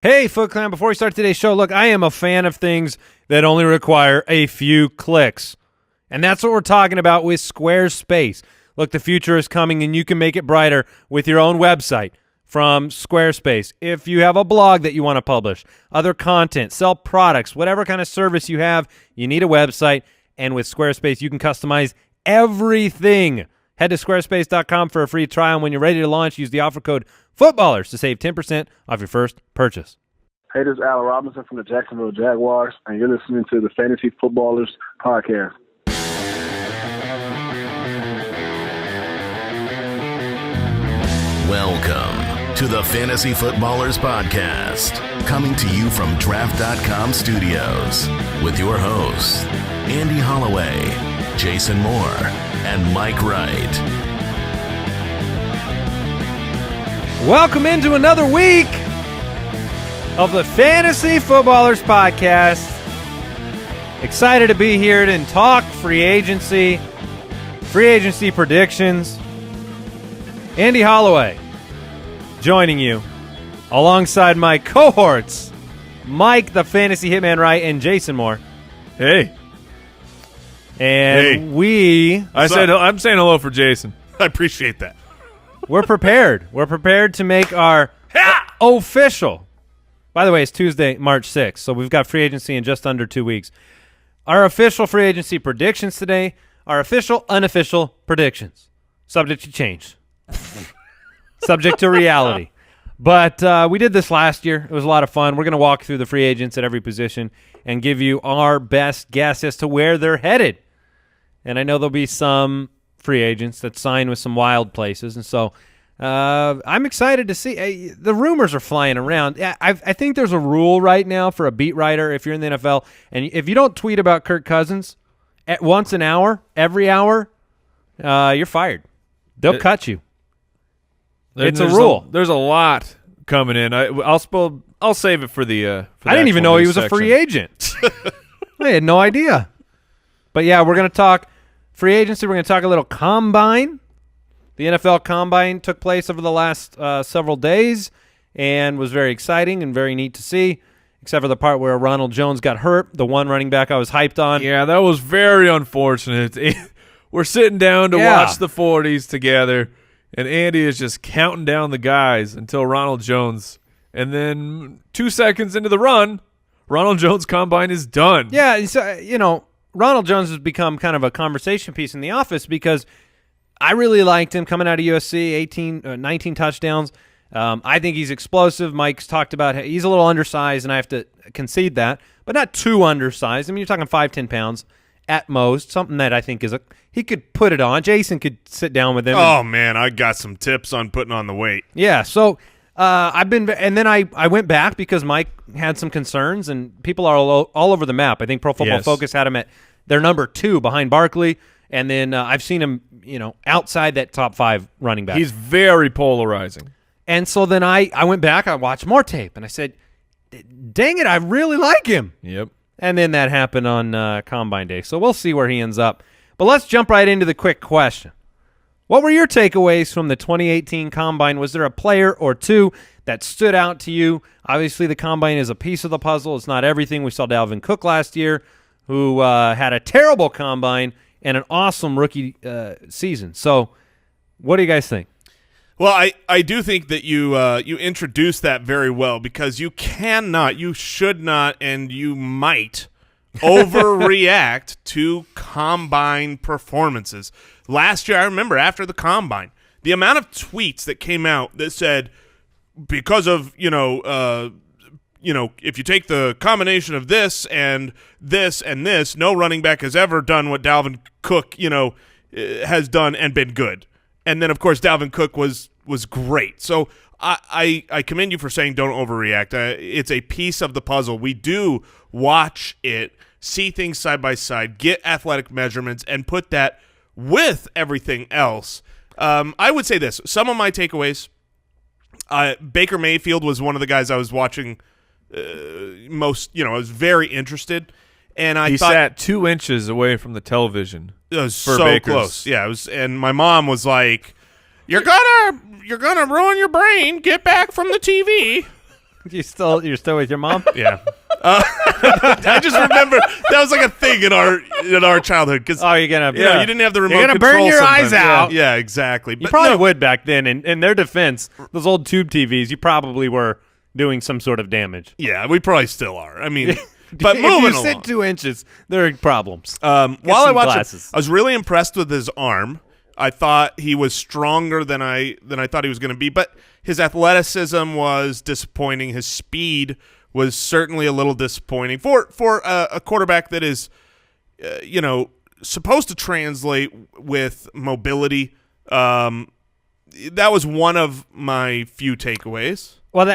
Hey, Foot Clan, before we start today's show, look, I am a fan of things that only require a few clicks. And that's what we're talking about with Squarespace. Look, the future is coming, and you can make it brighter with your own website from Squarespace. If you have a blog that you want to publish, other content, sell products, whatever kind of service you have, you need a website. And with Squarespace, you can customize everything. Head to squarespace.com for a free trial. And when you're ready to launch, use the offer code Footballers to save 10% off your first purchase. Hey, this is Allen Robinson from the Jacksonville Jaguars, and you're listening to the Fantasy Footballers Podcast. Welcome to the Fantasy Footballers Podcast, coming to you from Draft.com Studios with your hosts, Andy Holloway, Jason Moore, and Mike Wright. Welcome into another week of the Fantasy Footballers Podcast. Excited to be here and talk free agency predictions. Andy Holloway joining you alongside my cohorts, Mike, the Fantasy Hitman Wright, and Jason Moore. Hey. And I'm saying hello for Jason. I appreciate that. We're prepared. We're prepared to make our official. By the way, it's Tuesday, March 6th, so we've got free agency in just under 2 weeks. Our official free agency predictions today, our official, unofficial predictions. Subject to change. Subject to reality. But we did this last year. It was a lot of fun. We're going to walk through the free agents at every position and give you our best guess as to where they're headed. And I know there'll be some free agents that sign with some wild places, and so I'm excited to see. The rumors are flying around. I think there's a rule right now for a beat writer if you're in the NFL, and if you don't tweet about Kirk Cousins at once an hour, every hour, you're fired. They'll cut you. It's a rule. There's a lot coming in. I'll save it for the. For I didn't even know he was a free agent. I had no idea. But yeah, we're going to talk free agency. We're going to talk a little combine. The NFL combine took place over the last several days and was very exciting and very neat to see, except for the part where Ronald Jones got hurt, the one running back I was hyped on. Yeah, that was very unfortunate. We're sitting down to watch the 40s together, and Andy is just counting down the guys until Ronald Jones. And then 2 seconds into the run, Ronald Jones' combine is done. Yeah, so, Ronald Jones has become kind of a conversation piece in the office because I really liked him coming out of USC, 19 touchdowns. I think he's explosive. Mike's talked about he's a little undersized, and I have to concede that, but not too undersized. I mean, you're talking 5-10 pounds at most, something that I think he could put it on. Jason could sit down with him. Oh, man, I got some tips on putting on the weight. Yeah, so and then I went back because Mike had some concerns, and people are all over the map. I think Pro Football Focus had him at their number 2 behind Barkley, and then I've seen him, outside that top 5 running back. He's very polarizing. And so then I went back, I watched more tape, and I said, dang it, I really like him. Yep. And then that happened on Combine Day. So we'll see where he ends up. But let's jump right into the quick question. What were your takeaways from the 2018 Combine? Was there a player or two that stood out to you? Obviously, the Combine is a piece of the puzzle. It's not everything. We saw Dalvin Cook last year, who had a terrible Combine and an awesome rookie season. So what do you guys think? Well, I do think that you introduced that very well, because you cannot, you should not, and you might overreact to combine performances. Last year, I remember after the combine, the amount of tweets that came out that said, because of, if you take the combination of this and this and this, no running back has ever done what Dalvin Cook, has done and been good. And then, of course, Dalvin Cook was great. So I commend you for saying don't overreact. It's a piece of the puzzle. We do watch it, see things side by side, get athletic measurements, and put that with everything else. I would say this. Some of my takeaways, Baker Mayfield was one of the guys I was watching most, I was very interested. And I thought, sat 2 inches away from the television. It was for so Baker's. close. Yeah, it was, and my mom was like, "You're gonna ruin your brain. Get back from the TV." You're still with your mom? Yeah. I just remember that was like a thing in our childhood because You're gonna you didn't have the remote. You're gonna control burn your sometimes. eyes out. Yeah, exactly. You probably would back then. In their defense, those old tube TVs, you probably were doing some sort of damage. Yeah, we probably still are. I mean, but if moving you along. sit 2 inches, there are problems. While I watched glasses. it, I was really impressed with his arm. I thought he was stronger than I thought he was going to be, but his athleticism was disappointing. His speed was certainly a little disappointing for a quarterback that is, supposed to translate with mobility. That was one of my few takeaways. Well,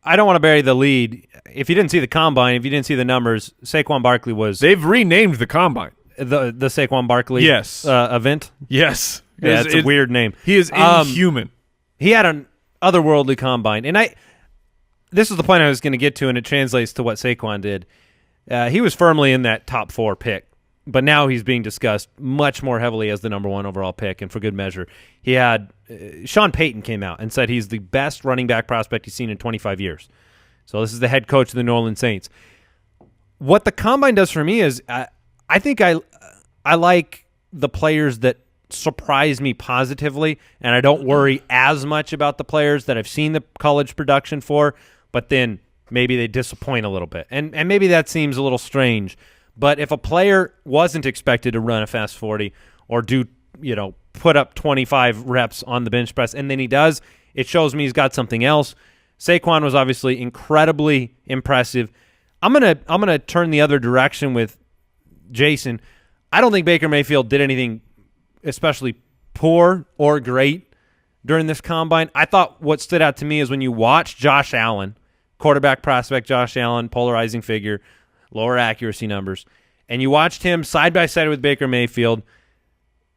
I don't want to bury the lead. If you didn't see the combine, if you didn't see the numbers, Saquon Barkley was They've renamed the combine. the Saquon Barkley event. Yes. Yeah, it's a weird name. He is inhuman. He had an otherworldly combine, and this is the point I was going to get to, and it translates to what Saquon did. He was firmly in that top 4 pick, but now he's being discussed much more heavily as the number 1 overall pick, and for good measure. He had Sean Payton came out and said he's the best running back prospect he's seen in 25 years. So this is the head coach of the New Orleans Saints. What the combine does for me is I think I like the players that surprise me positively, and I don't worry as much about the players that I've seen the college production for, but then maybe they disappoint a little bit. And maybe that seems a little strange, but if a player wasn't expected to run a fast 40 or put up 25 reps on the bench press, and then he does, it shows me he's got something else. Saquon was obviously incredibly impressive. I'm gonna turn the other direction with Jason. I don't think Baker Mayfield did anything especially poor or great during this combine. I thought what stood out to me is when you watch Josh Allen, quarterback prospect Josh Allen, polarizing figure, lower accuracy numbers, and you watched him side by side with Baker Mayfield,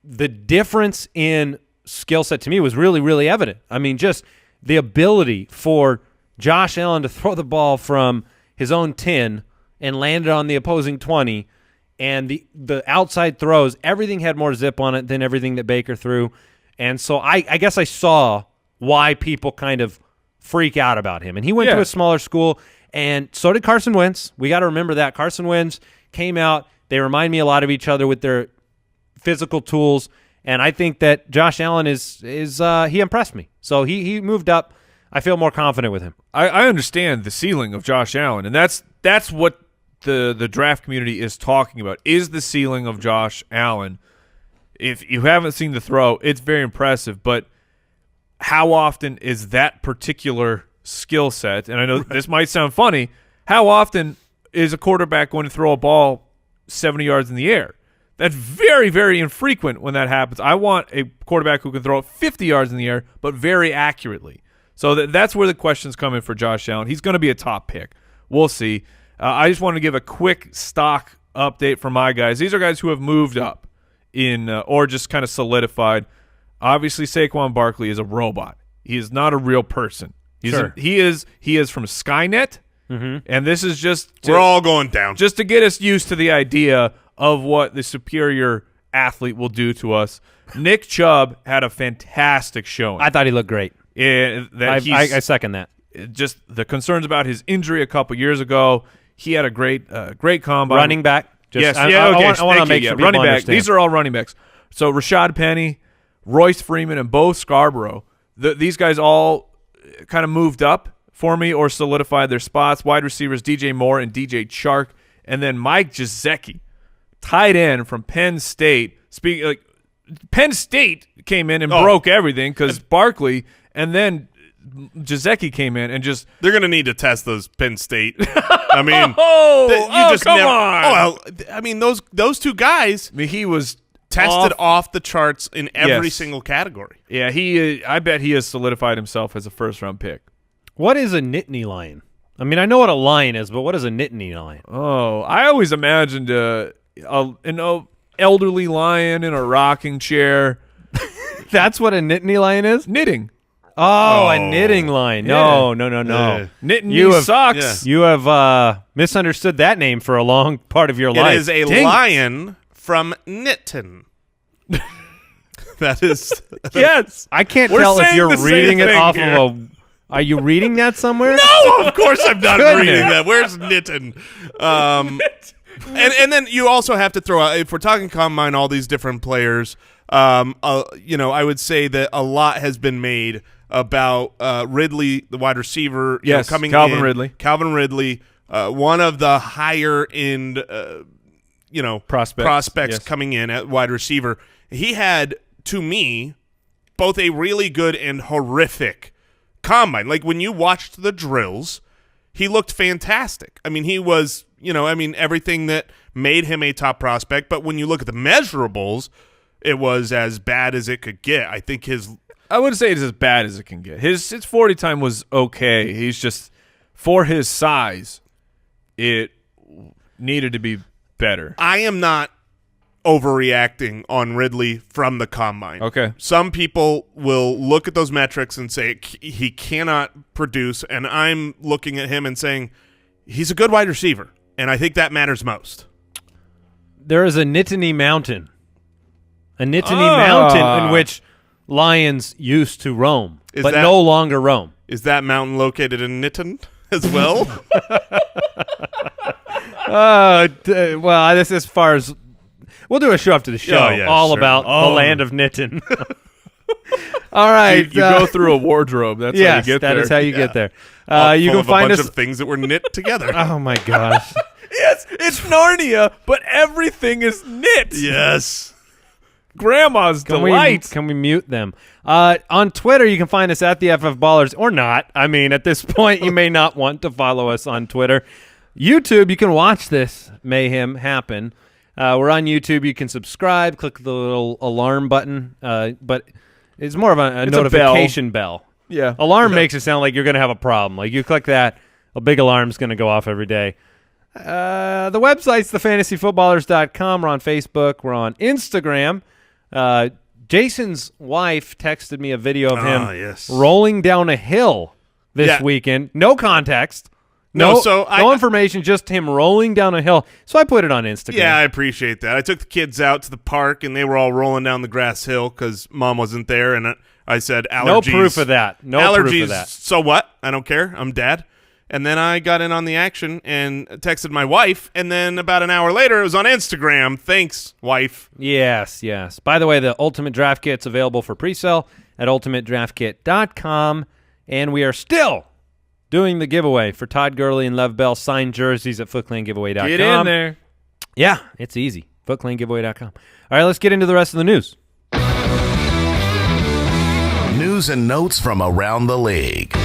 the difference in skill set to me was really, really evident. I mean, just the ability for Josh Allen to throw the ball from his own 10 and land it on the opposing 20, and the outside throws, everything had more zip on it than everything that Baker threw. And so I guess I saw why people kind of freak out about him. And he went to a smaller school, and so did Carson Wentz. We got to remember that. Carson Wentz came out. They remind me a lot of each other with their physical tools, and I think that Josh Allen is he impressed me. So he moved up. I feel more confident with him. I understand the ceiling of Josh Allen, and that's what the draft community is talking about, is the ceiling of Josh Allen. If you haven't seen the throw, it's very impressive, but how often is that particular skill set, and I know this might sound funny, how often is a quarterback going to throw a ball 70 yards in the air? That's very, very infrequent when that happens. I want a quarterback who can throw it 50 yards in the air, but very accurately. So that's where the questions come in for Josh Allen. He's going to be a top pick. We'll see. I just want to give a quick stock update for my guys. These are guys who have moved up or just kind of solidified. Obviously, Saquon Barkley is a robot. He is not a real person. He is from Skynet, and this is just we're all going down. Just to get us used to the idea of what the superior athlete will do to us. Nick Chubb had a fantastic showing. I thought he looked great. I second that. Just the concerns about his injury a couple years ago. He had a great combine. Running back. Yes. I want to make sure people running back. understand. These are all running backs. So Rashad Penny, Royce Freeman, and Bo Scarborough. These guys all kind of moved up for me or solidified their spots. Wide receivers DJ Moore and DJ Chark, and then Mike Gesicki, tight end from Penn State. Penn State came in and broke everything because Barkley, and then Gesicki came in and just they're going to need to test those Penn State. I mean, come on. Well, I mean those two guys. I mean, he was tested off the charts in every single category. Yeah, I bet he has solidified himself as a first-round pick. What is a Nittany lion? I mean, I know what a lion is, but what is a Nittany lion? Oh, I always imagined an elderly lion in a rocking chair. That's what a Nittany lion is? Knitting. Oh, a knitting lion. No. Knitting socks. You have misunderstood that name for a long part of your life. It is a lion from Knitton. That is yes. I can't tell if you're reading it off of Are you reading that somewhere? No, of course I'm not Goodness. reading that. Where's Nitton? And then you also have to throw out, if we're talking combine, all these different players. I would say that a lot has been made about Ridley, the wide receiver. Coming Calvin in. Ridley. Calvin Ridley, one of the higher end, prospects coming in at wide receiver. He had, to me, both a really good and horrific combine. Like when you watched the drills, he looked fantastic. I mean, he was, everything that made him a top prospect. But when you look at the measurables, it was as bad as it could get. I think I wouldn't say it's as bad as it can get. His 40 time was okay. He's just, for his size, it needed to be better. I am not overreacting on Ridley from the combine. Okay. Some people will look at those metrics and say he cannot produce, and I'm looking at him and saying he's a good wide receiver, and I think that matters most. There is a Nittany Mountain. A Nittany Mountain in which lions used to roam, but no longer roam. Is that mountain located in Nitton as well? Well, this as far as we'll do a show after the show, about the land of Nitton. All right, you go through a wardrobe. That's how you get there. That is how you get there. You can find a bunch of things that were knit together. Oh my gosh! Yes, it's Narnia, but everything is knit. Yes. Grandma's delight. Can we mute them? On Twitter, you can find us at the FF Ballers or not. I mean, at this point, you may not want to follow us on Twitter. YouTube, you can watch this mayhem happen. We're on YouTube. You can subscribe, click the little alarm button, but it's more of a notification bell. Yeah. Alarm makes it sound like you're going to have a problem. Like you click that, a big alarm's going to go off every day. The website's thefantasyfootballers.com. We're on Facebook. We're on Instagram. Jason's wife texted me a video of him rolling down a hill this weekend. No context. No information, just him rolling down a hill. So I put it on Instagram. Yeah, I appreciate that. I took the kids out to the park, and they were all rolling down the grass hill because Mom wasn't there, and I said allergies. No proof of that. No allergies, proof of that. So what? I don't care. I'm Dad. And then I got in on the action and texted my wife, and then about an hour later, it was on Instagram. Thanks, wife. Yes. By the way, the Ultimate Draft Kit's available for pre-sale at ultimatedraftkit.com, and we are still doing the giveaway for Todd Gurley and Lev Bell signed jerseys at footclangiveaway.com. Get in there. Yeah, it's easy. footclangiveaway.com. All right, let's get into the rest of the news. News and notes from around the league.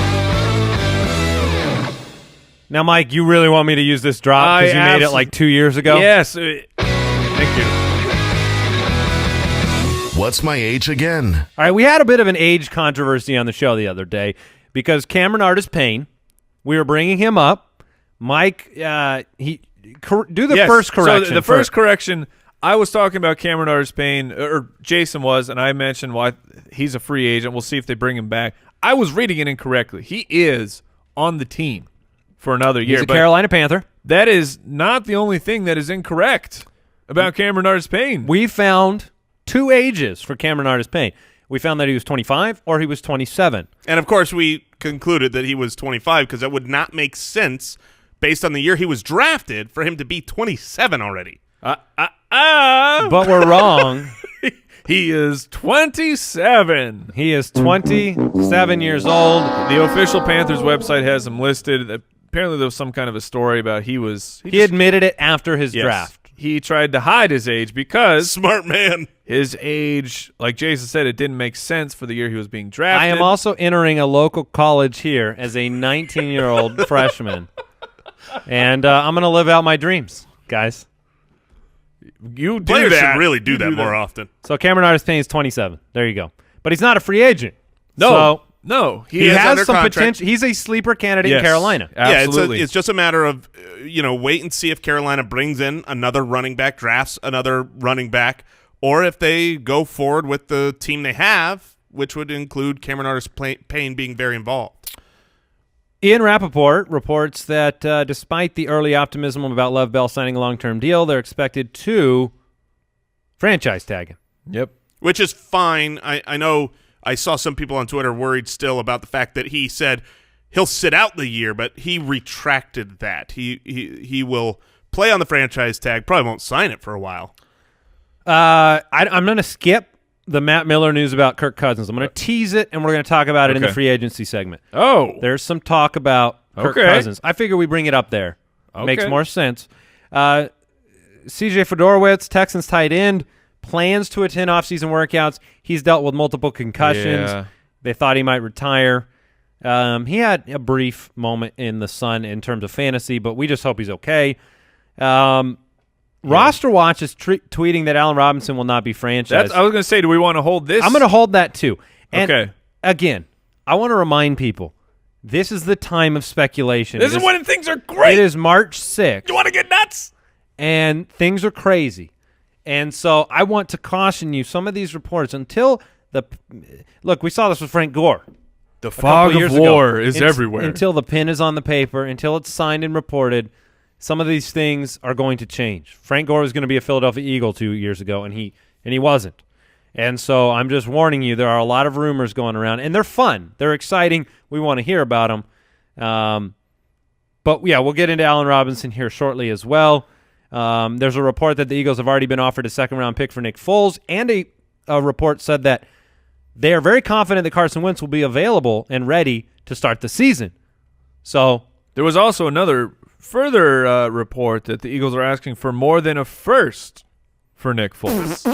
Now, Mike, you really want me to use this drop because you made it like 2 years ago? Yes. Thank you. What's my age again? All right, we had a bit of an age controversy on the show the other day because Cameron Artis-Payne, we were bringing him up. Mike, do the first correction. So the first correction, I was talking about Cameron Artis-Payne, or Jason was, and I mentioned why he's a free agent. We'll see if they bring him back. I was reading it incorrectly. He is on the team for another year. He's a Carolina Panther. That is not the only thing that is incorrect about Cameron Artis-Payne. We found two ages for Cameron Artis-Payne. We found that he was 25 or he was 27. And, of course, we concluded that he was 25 because that would not make sense based on the year he was drafted for him to be 27 already. But we're wrong. He is 27. He is 27 years old. The official Panthers website has him listed. Apparently there was some kind of a story about he admitted it after his draft. He tried to hide his age because smart man. His age, like Jason said, it didn't make sense for the year he was being drafted. I am also entering a local college here as a 19-year-old freshman. And I'm going to live out my dreams, guys. You do Players that. should really do that more often. So Cameron Artis-Payne is 27. There you go. But he's not a free agent. No. He has some contract. potential. He's a sleeper candidate in Carolina. Absolutely. Yeah, it's just a matter of wait and see if Carolina brings in another running back, drafts another running back, or if they go forward with the team they have, which would include Cameron Artis-Payne being very involved. Ian Rappaport reports that despite the early optimism about Lev Bell signing a long-term deal, they're expected to franchise tag him. Yep. Which is fine. I know I saw some people on Twitter worried still about the fact that he said he'll sit out the year, but he retracted that. He will play on the franchise tag, probably won't sign it for a while. I'm going to skip the Matt Miller news about Kirk Cousins. I'm going to tease it, and we're going to talk about it in the free agency segment. Oh. There's some talk about Kirk Cousins. I figure we bring it up there. Makes more sense. CJ Fedorowicz, Texans tight end, plans to attend offseason workouts. He's dealt with multiple concussions. Yeah. They thought he might retire. He had a brief moment in the sun in terms of fantasy, but we just hope he's okay. Roster Watch is tweeting that Allen Robinson will not be franchised. I was going to say, do we want to hold this? I'm going to hold that too. And okay. Again, I want to remind people, this is the time of speculation. This is when things are great. It is March 6th. You want to get nuts? And things are crazy. And so I want to caution you, some of these reports, until look, we saw this with Frank Gore. The fog of war is everywhere. Until the pen is on the paper, until it's signed and reported, some of these things are going to change. Frank Gore was going to be a Philadelphia Eagle 2 years ago, and he wasn't. And so I'm just warning you, there are a lot of rumors going around, and they're fun. They're exciting. We want to hear about them. But, yeah, we'll get into Allen Robinson here shortly as well. There's a report that the Eagles have already been offered a second-round pick for Nick Foles, and a report said that they are very confident that Carson Wentz will be available and ready to start the season. So there was also another further report that the Eagles are asking for more than a first for Nick Foles.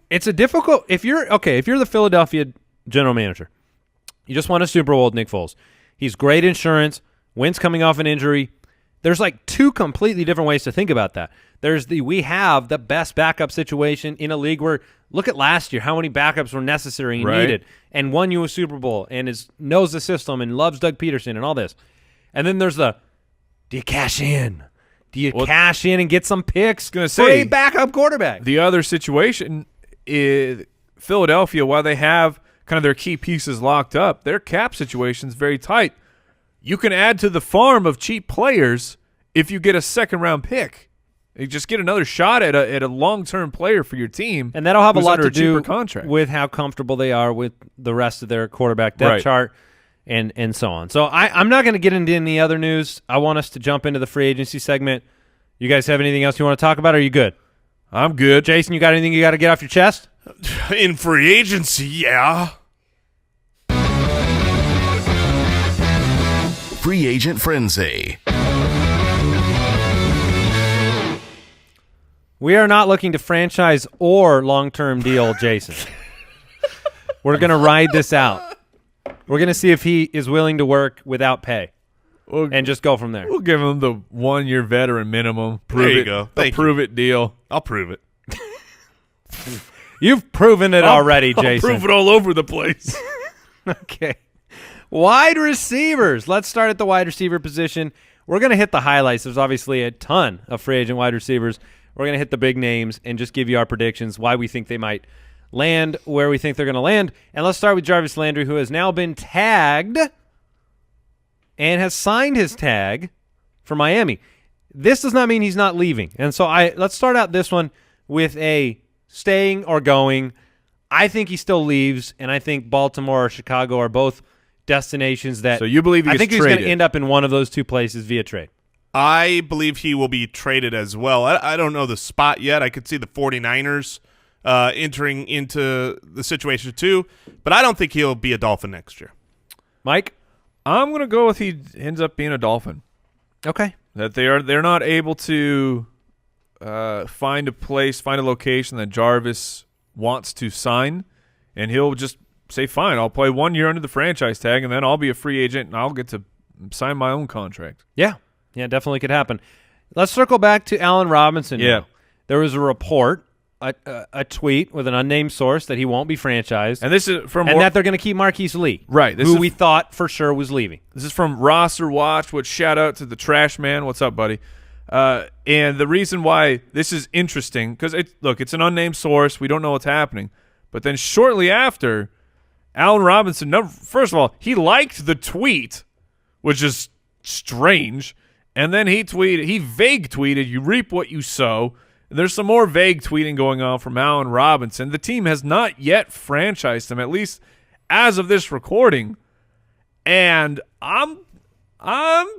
It's a difficult – if you're the Philadelphia general manager, you just want a Super Bowl with Nick Foles. He's great insurance. Wentz coming off an injury. There's like two completely different ways to think about that. There's we have the best backup situation in a league where look at last year, how many backups were necessary and needed, and won you a Super Bowl and knows the system and loves Doug Peterson and all this. And then there's do you cash in? Do you cash in and get some picks for a backup quarterback? The other situation is Philadelphia, while they have kind of their key pieces locked up, their cap situation is very tight. You can add to the farm of cheap players if you get a second-round pick. You just get another shot at a long-term player for your team. And that'll have a lot to do contract. With how comfortable they are with the rest of their quarterback depth chart and so on. So I'm not going to get into any other news. I want us to jump into the free agency segment. You guys have anything else you want to talk about, or are you good? I'm good. Jason, you got anything you got to get off your chest? In free agency, yeah. Free Agent Frenzy. We are not looking to franchise or long-term deal Jason. We're going to ride this out. We're going to see if he is willing to work without pay and just go from there. We'll give him the 1-year veteran minimum. There you go. Prove it deal. I'll prove it. You've proven it already, Jason. I'll prove it all over the place. Okay. Wide receivers. Let's start at the wide receiver position. We're going to hit the highlights. There's obviously a ton of free agent wide receivers. We're going to hit the big names and just give you our predictions, why we think they might land, where we think they're going to land. And let's start with Jarvis Landry, who has now been tagged and has signed his tag for Miami. This does not mean he's not leaving. And so let's start out this one with a staying or going. I think he still leaves, and I think Baltimore or Chicago are both destinations that so you believe I think he's going to end up in one of those two places via trade. I believe he will be traded as well. I don't know the spot yet. I could see the 49ers entering into the situation too, but I don't think he'll be a Dolphin next year. Mike? I'm going to go with he ends up being a Dolphin. Okay. That they're not able to find a location that Jarvis wants to sign, and he'll just say, fine, I'll play 1 year under the franchise tag, and then I'll be a free agent, and I'll get to sign my own contract. Yeah, definitely could happen. Let's circle back to Allen Robinson. Yeah. Now. There was a report, a tweet with an unnamed source that he won't be franchised. And this is from that they're going to keep Marqise Lee, right? Who we thought for sure was leaving. This is from Roster Watch, which shout out to the Trash Man. What's up, buddy? And the reason why this is interesting, because it's an unnamed source. We don't know what's happening. But then shortly after, Allen Robinson, first of all, he liked the tweet, which is strange. And then he vague tweeted, "You reap what you sow." And there's some more vague tweeting going on from Allen Robinson. The team has not yet franchised him, at least as of this recording. And I'm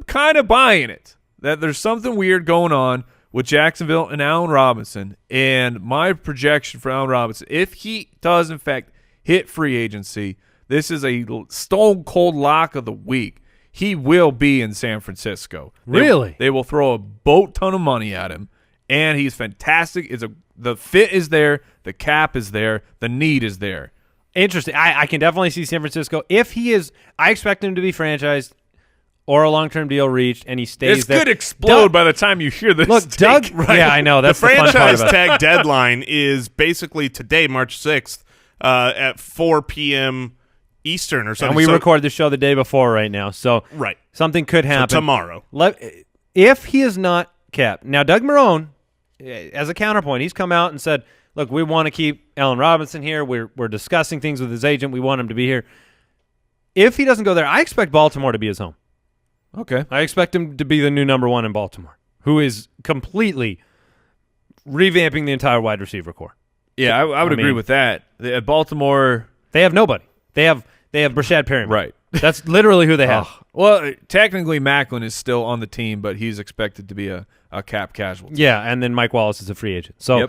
kind of buying it, that there's something weird going on with Jacksonville and Allen Robinson. And my projection for Allen Robinson, if he does in fact hit free agency, this is a stone cold lock of the week. He will be in San Francisco. Really? They will throw a boat ton of money at him, and he's fantastic. The fit is there, the cap is there, the need is there. Interesting. I can definitely see San Francisco. If he is, I expect him to be franchised or a long-term deal reached, and he stays there. This could explode by the time you hear this. Look, Doug. Right. Yeah, I know. That's the the fun part franchise about it. tag deadline is basically today, March 6th, at 4 p.m. Eastern or something. And we record the show the day before right now, so right. something could happen. So tomorrow. If he is not capped. Now, Doug Marrone, as a counterpoint, he's come out and said, look, we want to keep Allen Robinson here. We're discussing things with his agent. We want him to be here. If he doesn't go there, I expect Baltimore to be his home. Okay. I expect him to be the new number one in Baltimore, who is completely revamping the entire wide receiver core. Yeah, I would agree with that. At Baltimore, they have nobody. They have Brashad Perryman. Right. That's literally who they have. Well, technically Macklin is still on the team, but he's expected to be a cap casualty. Yeah, and then Mike Wallace is a free agent. So,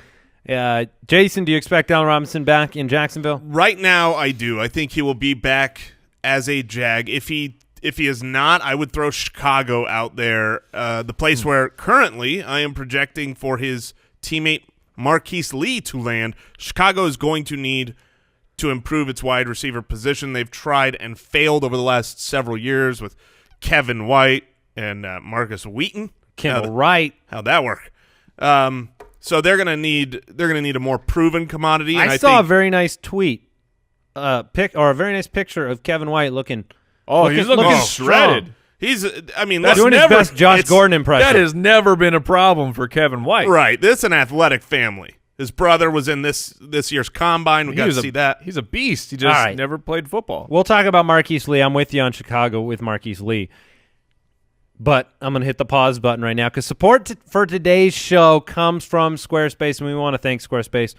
Jason, do you expect Allen Robinson back in Jacksonville? Right now, I do. I think he will be back as a Jag. If he is not, I would throw Chicago out there, the place where currently I am projecting for his teammate Marqise Lee to land. Chicago is going to need to improve its wide receiver position. They've tried and failed over the last several years with Kevin White and Marcus Wheaton. Right. How'd that work? So they're gonna need a more proven commodity. And I saw a very nice tweet, a very nice picture of Kevin White looking. He's looking shredded. He's, That's doing his best Josh Gordon impression. That has never been a problem for Kevin White. Right. This is an athletic family. His brother was in this year's combine. We got to see that. He's a beast. He just never played football. We'll talk about Marqise Lee. I'm with you on Chicago with Marqise Lee. But I'm going to hit the pause button right now because support for today's show comes from Squarespace, and we want to thank Squarespace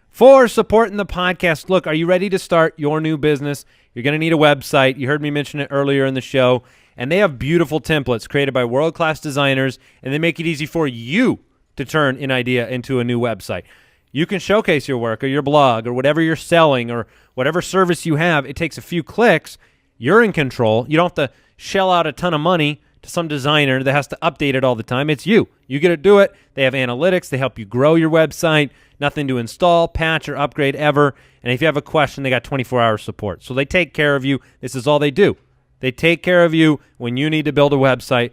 for supporting the podcast. Look, are you ready to start your new business? You're going to need a website. You heard me mention it earlier in the show. And they have beautiful templates created by world-class designers, and they make it easy for you to turn an idea into a new website. You can showcase your work or your blog or whatever you're selling or whatever service you have. It takes a few clicks. You're in control. You don't have to shell out a ton of money to some designer that has to update it all the time. It's you. You get to do it. They have analytics. They help you grow your website. Nothing to install, patch, or upgrade ever. And if you have a question, they got 24-hour support. So they take care of you. This is all they do. They take care of you when you need to build a website.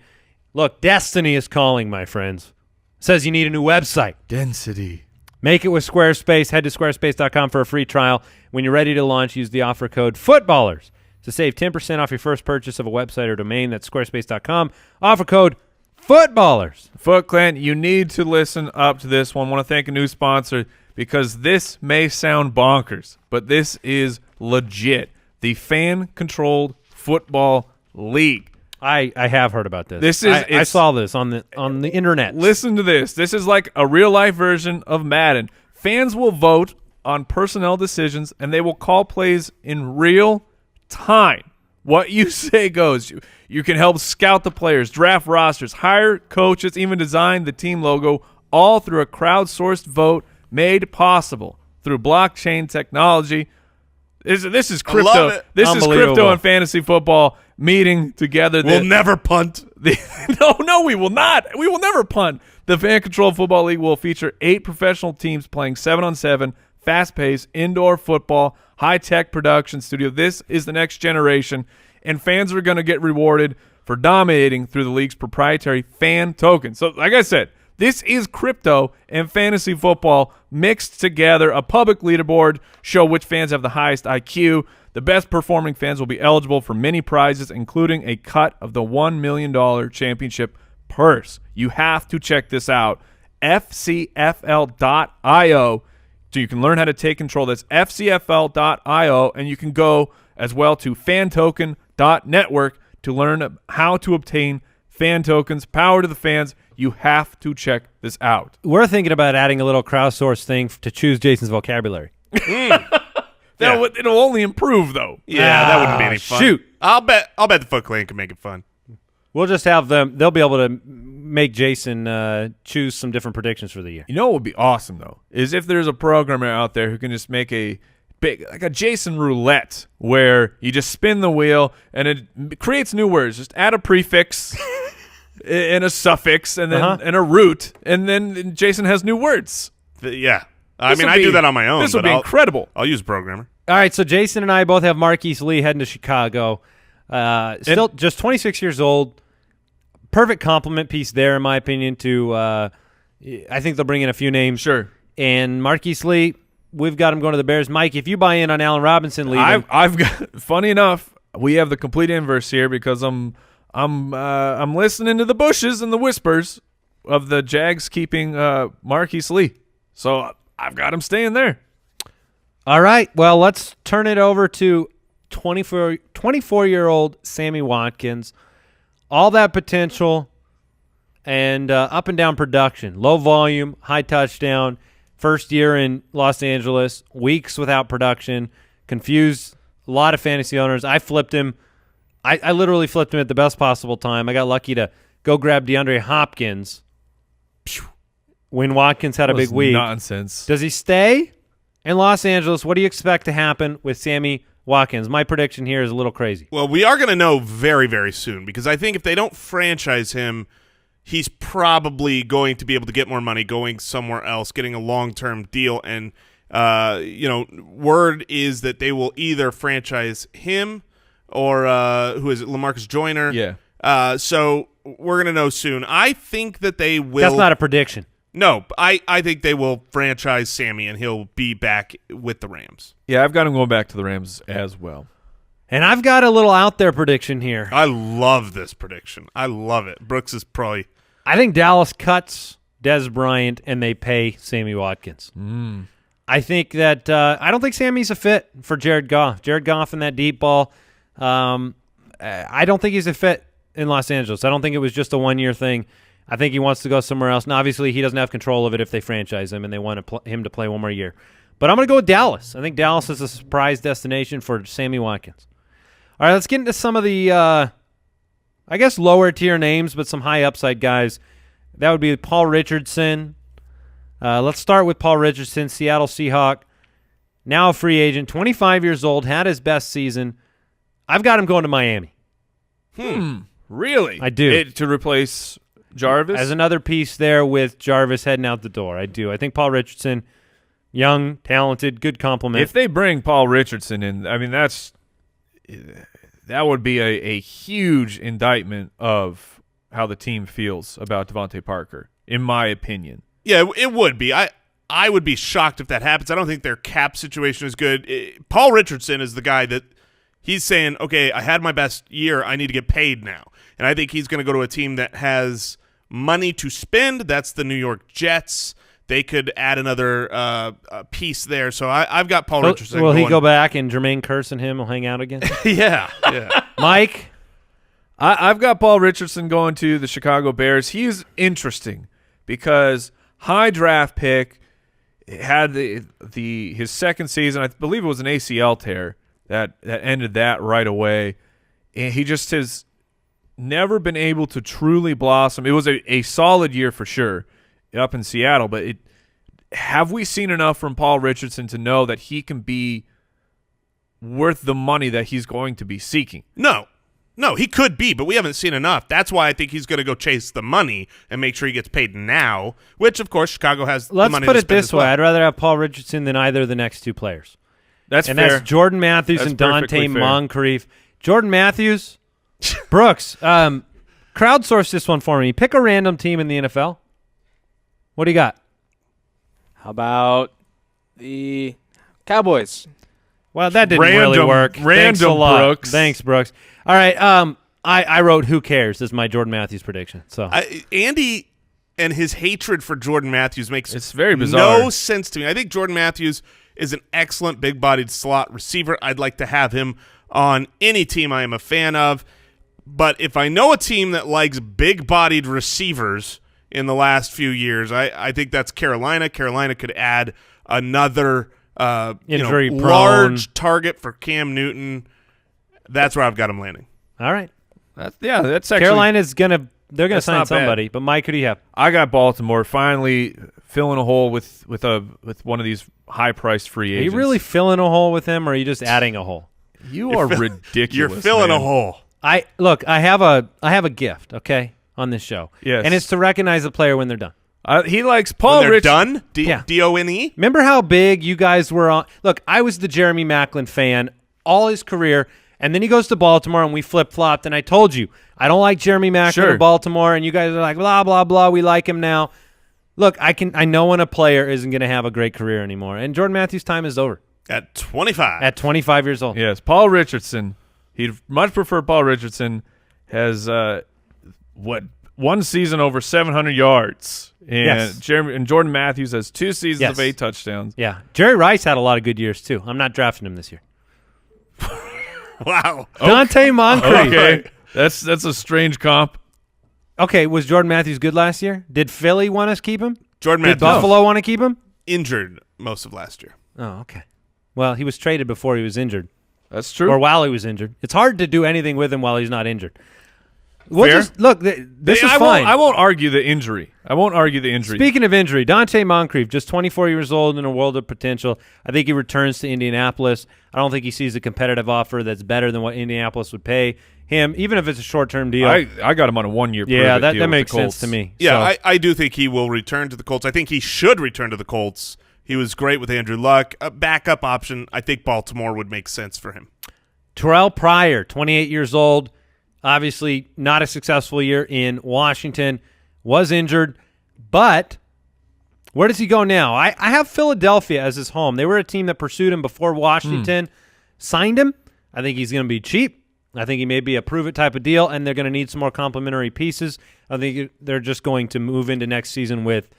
Look, destiny is calling, my friends. It says you need a new website. Density. Make it with Squarespace. Head to squarespace.com for a free trial. When you're ready to launch, use the offer code FOOTBALLERS to save 10% off your first purchase of a website or domain. That's squarespace.com. Offer code FOOTBALLERS. Foot Clan, you need to listen up to this one. I want to thank a new sponsor because this may sound bonkers, but this is legit. The fan-controlled football league. I have heard about this. I saw this on the internet. Listen to this. This is like a real-life version of Madden. Fans will vote on personnel decisions, and they will call plays in real time. What you say goes. You can help scout the players, draft rosters, hire coaches, even design the team logo, all through a crowdsourced vote made possible through blockchain technology. This is crypto. I love it. This is crypto and fantasy football meeting together. We'll never punt. No, we will not. We will never punt. The Fan Control Football League will feature 8 professional teams playing 7-on-7, fast-paced, indoor football, high-tech production studio. This is the next generation, and fans are going to get rewarded for dominating through the league's proprietary fan token. So, like I said, this is crypto and fantasy football mixed together. A public leaderboard show which fans have the highest IQ. The best performing fans will be eligible for many prizes, including a cut of the $1 million championship purse. You have to check this out. FCFL.io. So you can learn how to take control. That's FCFL.io. And you can go as well to fantoken.network to learn how to obtain fan tokens. Power to the fans. You have to check this out. We're thinking about adding a little crowdsource thing to choose Jason's vocabulary. That It'll only improve, though. Yeah, that wouldn't be any fun. Shoot. I'll bet the Foot Clan can make it fun. We'll just have them. They'll be able to make Jason choose some different predictions for the year. You know what would be awesome, though, is if there's a programmer out there who can just make a Jason roulette where you just spin the wheel and it creates new words. Just add a prefix and a suffix and then and a root, and then Jason has new words. Yeah. I do that on my own. This would be incredible. I'll use a programmer. All right, so Jason and I both have Marqise Lee heading to Chicago. Still just 26 years old. Perfect compliment piece there, in my opinion, to I think they'll bring in a few names. Sure. And Marqise Lee, we've got him going to the Bears. Mike, if you buy in on Allen Robinson leaving. I've got, funny enough, we have the complete inverse here because I'm listening to the bushes and the whispers of the Jags keeping Marqise Lee. So I've got him staying there. All right, well, let's turn it over to 24-year-old Sammy Watkins. All that potential and up and down production. Low volume, high touchdown, first year in Los Angeles, weeks without production, confused a lot of fantasy owners. I flipped him. I literally flipped him at the best possible time. I got lucky to go grab DeAndre Hopkins when Watkins had a big week. Nonsense. Does he stay in Los Angeles? What do you expect to happen with Sammy Watkins? My prediction here is a little crazy. Well, we are going to know very, very soon because I think if they don't franchise him, he's probably going to be able to get more money going somewhere else, getting a long-term deal. And, word is that they will either franchise him or who is it, LaMarcus Joyner. Yeah. So we're going to know soon. I think that they will. That's not a prediction. No, I think they will franchise Sammy, and he'll be back with the Rams. Yeah, I've got him going back to the Rams as well. And I've got a little out there prediction here. I love this prediction. I love it. Brooks is probably. I think Dallas cuts Des Bryant and they pay Sammy Watkins. I think that I don't think Sammy's a fit for Jared Goff. Jared Goff in that deep ball. I don't think he's a fit in Los Angeles. I don't think it was just a one-year thing. I think he wants to go somewhere else. Now, obviously, he doesn't have control of it if they franchise him and they want him to play one more year. But I'm going to go with Dallas. I think Dallas is a surprise destination for Sammy Watkins. All right, let's get into some of the, lower-tier names, but some high-upside guys. That would be Paul Richardson. Let's start with Paul Richardson, Seattle Seahawk, now a free agent, 25 years old, had his best season. I've got him going to Miami. Really? I do. To replace Jarvis? As another piece there with Jarvis heading out the door. I do. I think Paul Richardson, young, talented, good compliment. If they bring Paul Richardson in, I mean, that would be a huge indictment of how the team feels about Devontae Parker, in my opinion. Yeah, it would be. I would be shocked if that happens. I don't think their cap situation is good. Paul Richardson is the guy that he's saying, okay, I had my best year. I need to get paid now. And I think he's going to go to a team that has money to spend. That's the New York Jets. They could add another piece there. So I've got Paul Richardson. Will he go back and Jermaine Kearse and him will hang out again? Yeah. Mike? I've got Paul Richardson going to the Chicago Bears. He's interesting because high draft pick, had his second season, I believe it was an ACL tear that ended that right away. And he just has never been able to truly blossom. It was a solid year for sure up in Seattle, but have we seen enough from Paul Richardson to know that he can be worth the money that he's going to be seeking? No, he could be, but we haven't seen enough. That's why I think he's going to go chase the money and make sure he gets paid now, which, of course, Chicago has the money to spend. Let's put it this way. I'd rather have Paul Richardson than either of the next two players. That's fair. That's Jordan Matthews and Donte Moncrief. Jordan Matthews, Brooks, crowdsource this one for me. Pick a random team in the NFL. What do you got? How about the Cowboys? Well, that didn't really work. Thanks a lot. Brooks. Thanks, Brooks. All right, I wrote who cares as my Jordan Matthews prediction. So Andy and his hatred for Jordan Matthews makes it's very bizarre. No sense to me. I think Jordan Matthews is an excellent big-bodied slot receiver. I'd like to have him on any team I am a fan of. But if I know a team that likes big-bodied receivers in the last few years, I think that's Carolina. Carolina could add another Injury prone. large target for Cam Newton. That's where I've got him landing. All right. That's actually Carolina's they're gonna That's sign not bad. somebody. But Mike, who do you have? I got Baltimore finally filling a hole with one of these high-priced free Are agents. you really filling a hole with him, or are you just adding a hole? You are ridiculous. You're filling man. a hole. I have a gift, okay, on this show. Yes. And it's to recognize the player when they're done. He likes When Paul they're Richardson. done, Yeah. D-O-N-E? Remember how big you guys were on? Look, I was the Jeremy Maclin fan all his career, and then he goes to Baltimore, and we flip-flopped, and I told you, I don't like Jeremy Maclin in Baltimore, and you guys are like, blah, blah, blah, we like him now. Look, I know when a player isn't going to have a great career anymore, and Jordan Matthews' time is over. At 25. At 25 years old. Yes, Paul Richardson. He'd much prefer Paul Richardson. Has one season over 700 yards, and Yes. Jordan Matthews has 2 seasons Yes. of 8 touchdowns. Yeah. Jerry Rice had a lot of good years, too. I'm not drafting him this year. Wow. Donte Moncrief. Okay, that's a strange comp. Okay, was Jordan Matthews good last year? Did Philly want us to keep him? Jordan Did Matthews Buffalo want to keep him? injured most of last year. Oh, okay. Well, he was traded before he was injured. That's true. Or while he was injured. It's hard to do anything with him while he's not injured. We'll Fair. just look. This is I fine. won't argue the injury. Speaking of injury, Donte Moncrief, just 24 years old and a world of potential. I think he returns to Indianapolis. I don't think he sees a competitive offer that's better than what Indianapolis would pay him, even if it's a short-term deal. I got him on a 1-year yeah, deal that with makes the Colts. sense to me. Yeah, So, I do think he will return to the Colts. I think he should return to the Colts. He was great with Andrew Luck. A backup option, I think Baltimore would make sense for him. Terrelle Pryor, 28 years old, obviously not a successful year in Washington, was injured, but where does he go now? I have Philadelphia as his home. They were a team that pursued him before Washington signed him. I think he's going to be cheap. I think he may be a prove-it type of deal, and they're going to need some more complementary pieces. I think they're just going to move into next season with,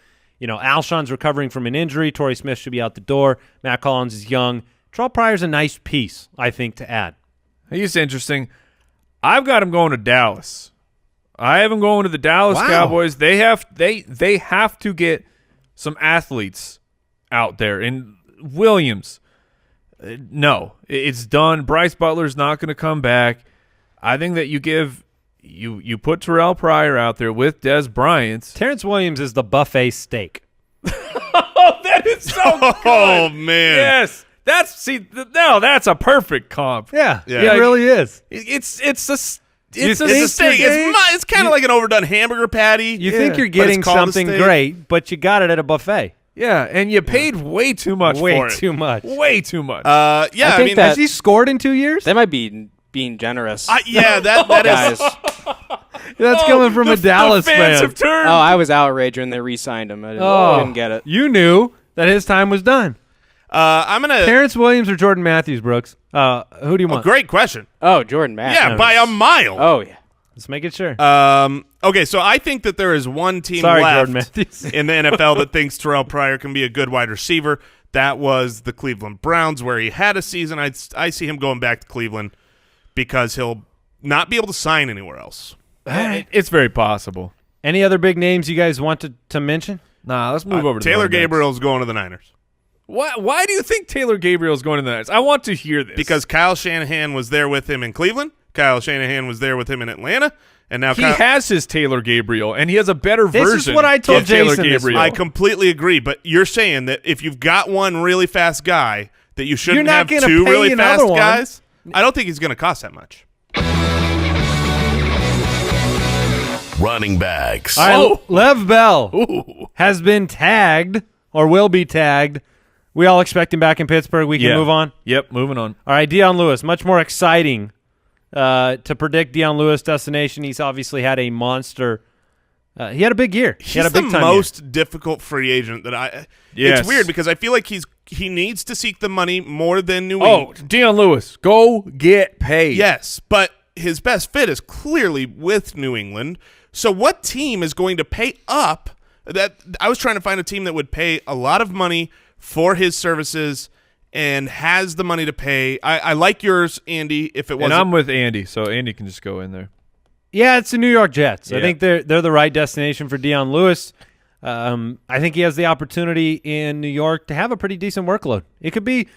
Alshon's recovering from an injury. Torrey Smith should be out the door. Matt Collins is young. Terrelle Pryor's a nice piece, I think, to add. He's interesting. I've got him going to Dallas. I have him going to the Dallas Wow. Cowboys. They have to get some athletes out there. And Williams, no, it's done. Bryce Butler's not going to come back. I think that you put Terrelle Pryor out there with Des Bryant. Terrence Williams is the buffet steak. Oh, that is so good. Oh, man. Yes. That's a perfect comp. Yeah, Yeah. it really is. It's a steak. It's kind of like an overdone hamburger patty. You think you're but it's getting called a something steak. great, but you got it at a buffet. Yeah, and you paid way too much Way for it. too much. Way too much. Yeah, I I think mean, that- Has he scored in 2 years? That might be being generous. yeah, that is. Guys. That's coming from a Dallas the fans fan. have turned. Oh, I was outraged when they re-signed him. I didn't get it. You knew that his time was done. I'm gonna. Terrence Williams or Jordan Matthews, Brooks? Who do you want? Great question. Oh, Jordan Matthews. Yeah, by a mile. Oh, yeah. Let's make it sure. Okay, so I think that there is one team Sorry, left Jordan Matthews. in the NFL that thinks Terrelle Pryor can be a good wide receiver. That was the Cleveland Browns, where he had a season. I see him going back to Cleveland because he'll not be able to sign anywhere else. It's very possible. Any other big names you guys want to mention? Nah, let's move over to Taylor the running backs. Gabriel's going to the Niners Why do you think Taylor Gabriel's going to the Niners? I want to hear this. because Kyle Shanahan was there with him in Cleveland. Kyle Shanahan was there with him in Atlanta, and now he has his Taylor Gabriel, and he has a better This is version what I told of Taylor Jason this Gabriel. I completely agree, but you're saying that if you've got one really fast guy, that you shouldn't You're not have gonna two pay really another fast one. guys? I don't think he's going to cost that much. Running backs. All right, Lev Bell has been tagged or will be tagged. We all expect him back in Pittsburgh. We can move on. Yep, moving on. All right, Dion Lewis, much more exciting to predict Dion Lewis' destination. He's obviously had a monster. He had a big year. He had He's a big the time most difficult free agent that I. Yes. It's weird because I feel like he needs to seek the money more than New Oh, England. Dion Lewis, go get paid. Yes, but his best fit is clearly with New England. So what team is going to pay up? That I was trying to find a team that would pay a lot of money for his services and has the money to pay. I like yours, Andy. If it And wasn't, I'm with Andy, so Andy can just go in there. Yeah, it's the New York Jets. I Yeah. think they're the right destination for Dion Lewis. I think he has the opportunity in New York to have a pretty decent workload. It could be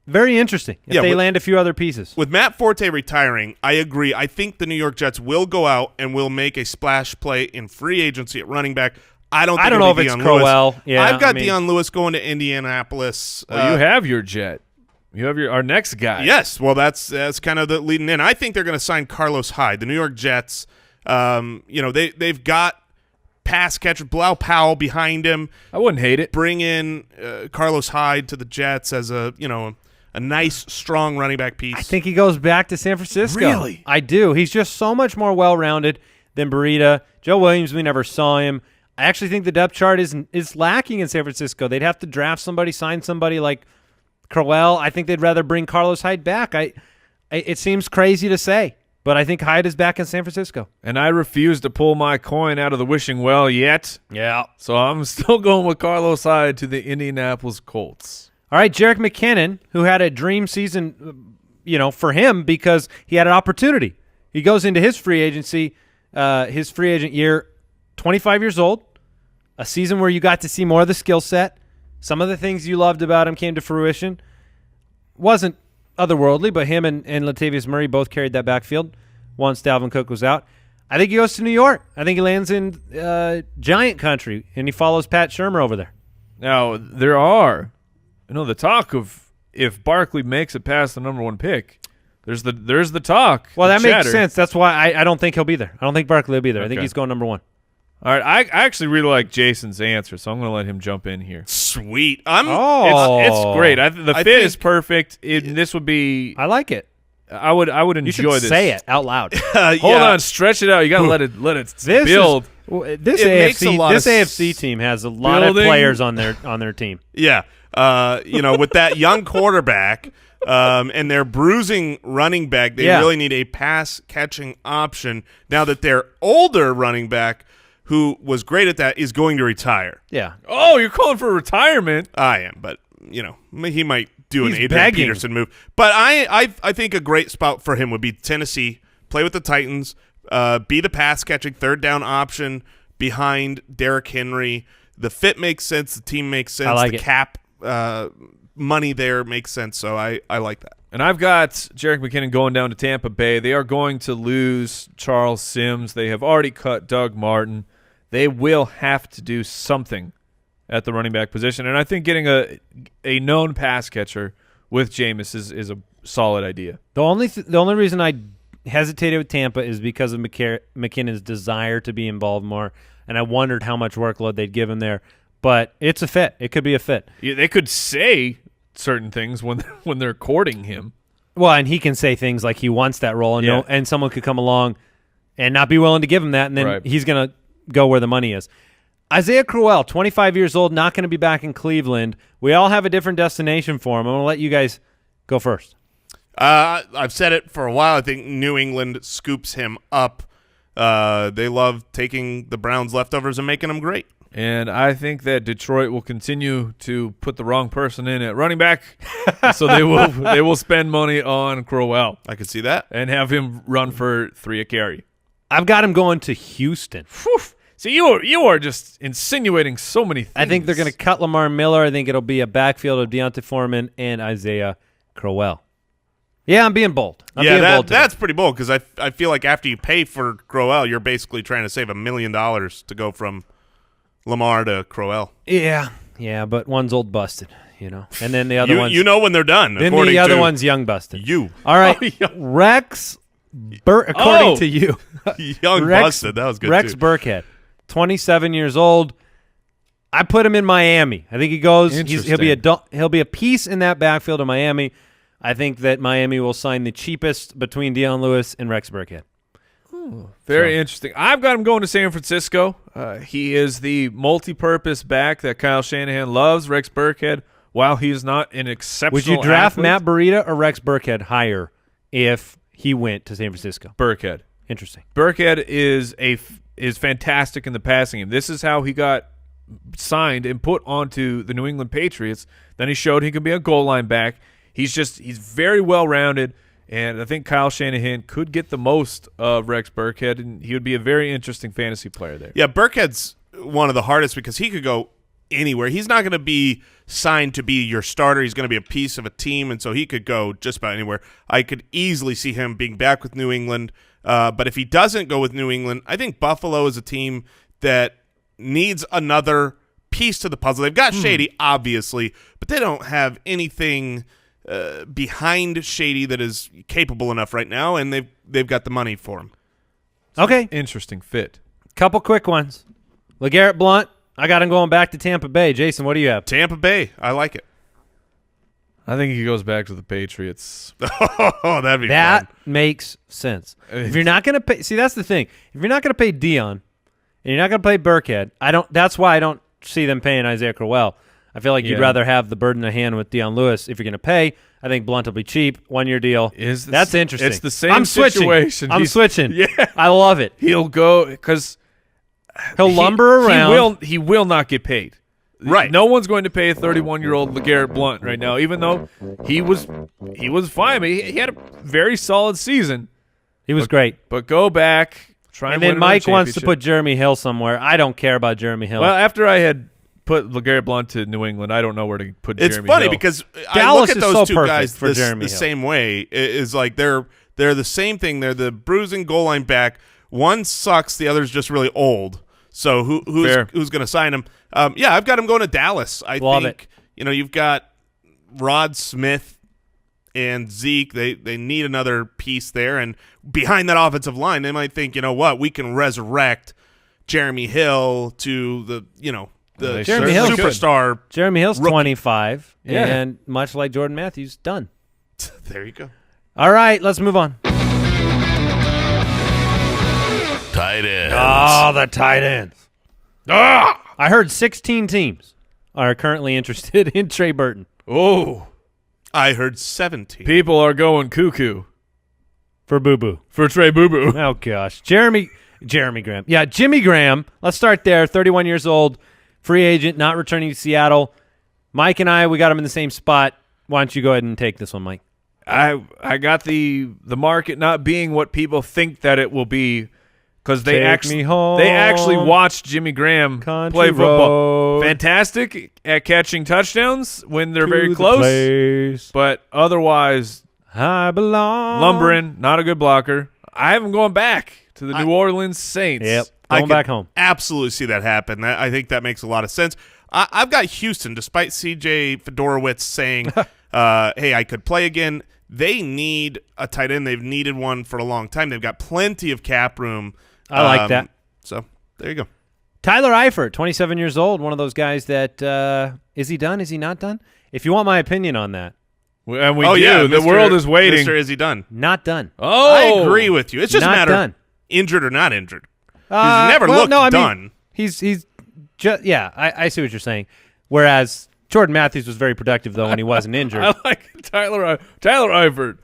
very interesting if they land a few other pieces. With Matt Forte retiring, I agree. I think the New York Jets will go out and will make a splash play in free agency at running back. I don't know if it's Crowell. Yeah, I've got Dion Lewis going to Indianapolis. Well, you have your Jet. You have our next guy. Yes. Well, that's kind of the leading in. I think they're going to sign Carlos Hyde. The New York Jets, they've got pass catcher Bilal Powell behind him. I wouldn't hate it. Bring in Carlos Hyde to the Jets as a nice, strong running back piece. I think he goes back to San Francisco. Really? I do. He's just so much more well-rounded than Burita. Joe Williams, we never saw him. I actually think the depth chart is lacking in San Francisco. They'd have to draft somebody, sign somebody like Crowell. I think they'd rather bring Carlos Hyde back. It seems crazy to say, but I think Hyde is back in San Francisco. And I refuse to pull my coin out of the wishing well yet. Yeah. So I'm still going with Carlos Hyde to the Indianapolis Colts. All right, Jerick McKinnon, who had a dream season, for him because he had an opportunity. He goes into his free agency, his free agent year, 25 years old, a season where you got to see more of the skill set. Some of the things you loved about him came to fruition. Wasn't otherworldly, but him and Latavius Murray both carried that backfield once Dalvin Cook was out. I think he goes to New York. I think he lands in Giant country, and he follows Pat Shurmur over there. Now, the talk of if Barkley makes it past the number 1 pick, there's the talk. Well, that chatter. makes sense. That's why I don't think he'll be there. I don't think Barkley will be there. Okay. I think he's going number 1. All right, I actually really like Jason's answer, so I'm going to let him jump in here. Sweet. It's great. The fit is perfect. This would be. I like it. I would enjoy You should this. say it out loud. Hold on, stretch it out. You got to let it build. This makes a lot of AFC team has a lot of players on their team. Yeah. With that young quarterback and their bruising running back, they really need a pass-catching option now that their older running back, who was great at that, is going to retire. Yeah. Oh, you're calling for retirement? I am, but, he might do an He's Adrian begging. Peterson move. But I think a great spot for him would be Tennessee, play with the Titans, be the pass-catching third-down option behind Derrick Henry. The fit makes sense. The team makes sense. I like the it. cap money there makes sense, so I like that. And I've got Jerick McKinnon going down to Tampa Bay. They are going to lose Charles Sims. They have already cut Doug Martin. They will have to do something at the running back position. And I think getting a known pass catcher with Jameis is a solid idea. The only reason I hesitated with Tampa is because of McKinnon's desire to be involved more, and I wondered how much workload they'd give him there. But it's a fit. It could be a fit. Yeah, they could say certain things when they're courting him. Well, and he can say things like he wants that role, and someone could come along and not be willing to give him that, and then he's going to go where the money is. Isaiah Crowell, 25 years old, not going to be back in Cleveland. We all have a different destination for him. I'm going to let you guys go first. I've said it for a while. I think New England scoops him up. They love taking the Browns' leftovers and making them great. And I think that Detroit will continue to put the wrong person in at running back, so they will spend money on Crowell. I could see that. And have him run for 3 a carry. I've got him going to Houston. Whew. See, you are just insinuating so many things. I think they're going to cut Lamar Miller. I think it'll be a backfield of Deontay Foreman and Isaiah Crowell. Yeah, I'm being bold. That's pretty bold because I feel like after you pay for Crowell, you're basically trying to save $1 million to go from Lamar to Crowell. Yeah, but one's old busted, and then the other one's when they're done. Then the other one's young busted. All right, Rex. According to you, young busted. That was good. Rex too. Burkhead, 27 years old. I put him in Miami. I think he goes. He'll be a piece in that backfield of Miami. I think that Miami will sign the cheapest between Dion Lewis and Rex Burkhead. Very interesting. I've got him going to San Francisco. He is the multi-purpose back that Kyle Shanahan loves. Rex Burkhead, while he's not an exceptional Would you draft athlete, Matt Breida or Rex Burkhead higher if he went to San Francisco? Burkhead. Interesting. Burkhead is fantastic in the passing game. This is how he got signed and put onto the New England Patriots. Then he showed he could be a goal line back. He's very well-rounded, and I think Kyle Shanahan could get the most of Rex Burkhead, and he would be a very interesting fantasy player there. Yeah, Burkhead's one of the hardest because he could go anywhere. He's not going to be signed to be your starter. He's going to be a piece of a team, and so he could go just about anywhere. I could easily see him being back with New England. But if he doesn't go with New England, I think Buffalo is a team that needs another piece to the puzzle. They've got Shady, obviously, but they don't have anything behind Shady that is capable enough right now, and they've got the money for him. Okay. Interesting fit. Couple quick ones. LeGarrette Blount, I got him going back to Tampa Bay. Jason, what do you have? Tampa Bay, I like it. I think he goes back to the Patriots. Oh, that'd be That fun. makes sense. If you're not going to pay – see, that's the thing. If you're not going to pay Dion and you're not going to pay Burkhead, that's why I don't see them paying Isaiah Crowell. I feel like you'd rather have the burden of hand with Dion Lewis. If you're going to pay, I think Blount will be cheap, one-year deal. That's interesting. It's the same situation. I'm switching. Yeah. I love it. He'll go because he'll lumber around. He will not get paid. Right. No one's going to pay a 31-year-old LeGarrette Blount right now, even though he was fine. He had a very solid season. He was great. But go back, try and then win Mike another wants to put Jeremy Hill somewhere. I don't care about Jeremy Hill. Well, after I had put LeGarrette Blount to New England, I don't know where to put It's Jeremy funny Hill. because I Dallas look at is those so two perfect guys for Jeremy the Hill. same way. Is like they're the same thing. They're the bruising goal line back. One sucks. The other's just really old. So who's going to sign him? Yeah, I've got him going to Dallas. I Love think you've got Rod Smith and Zeke. They need another piece there, and behind that offensive line, they might think, you know what, we can resurrect Jeremy Hill to the Jeremy Hill superstar. Jeremy Hill's rookie. 25, Yeah. and much like Jordan Matthews, done. There you go. All right, let's move on. Tight ends. Oh, the tight ends. I heard 16 teams are currently interested in Trey Burton. Oh, I heard 17. people are going cuckoo For boo-boo. for Trey Boo Boo. Oh, gosh. Jeremy Graham. Yeah, Jimmy Graham. Let's start there. 31 years old, free agent, not returning to Seattle. Mike and I, we got him in the same spot. Why don't you go ahead and take this one, Mike? I got the market not being what people think that it will be because they actually watched Jimmy Graham play football. road. Fantastic at catching touchdowns when they're To very the close, place but otherwise I belong. lumbering, not a good blocker. I have him going back to the New Orleans Saints. Yep. I Going could back home. Absolutely see that happen. I think that makes a lot of sense. I've got Houston, despite C.J. Fedorowicz saying, hey, I could play again. They need a tight end. They've needed one for a long time. They've got plenty of cap room. I like that. So there you go. Tyler Eifert, 27 years old, one of those guys that is he done? Is he not done? If you want my opinion on that, And we oh, do. yeah, The world is waiting. Mr. Is he done? not done. Oh, I agree with you. It's just a Not matter done. of injured or not injured. He's never looked done. He's just I see what you're saying. Whereas Jordan Matthews was very productive though when he wasn't injured. I like Tyler Eifert.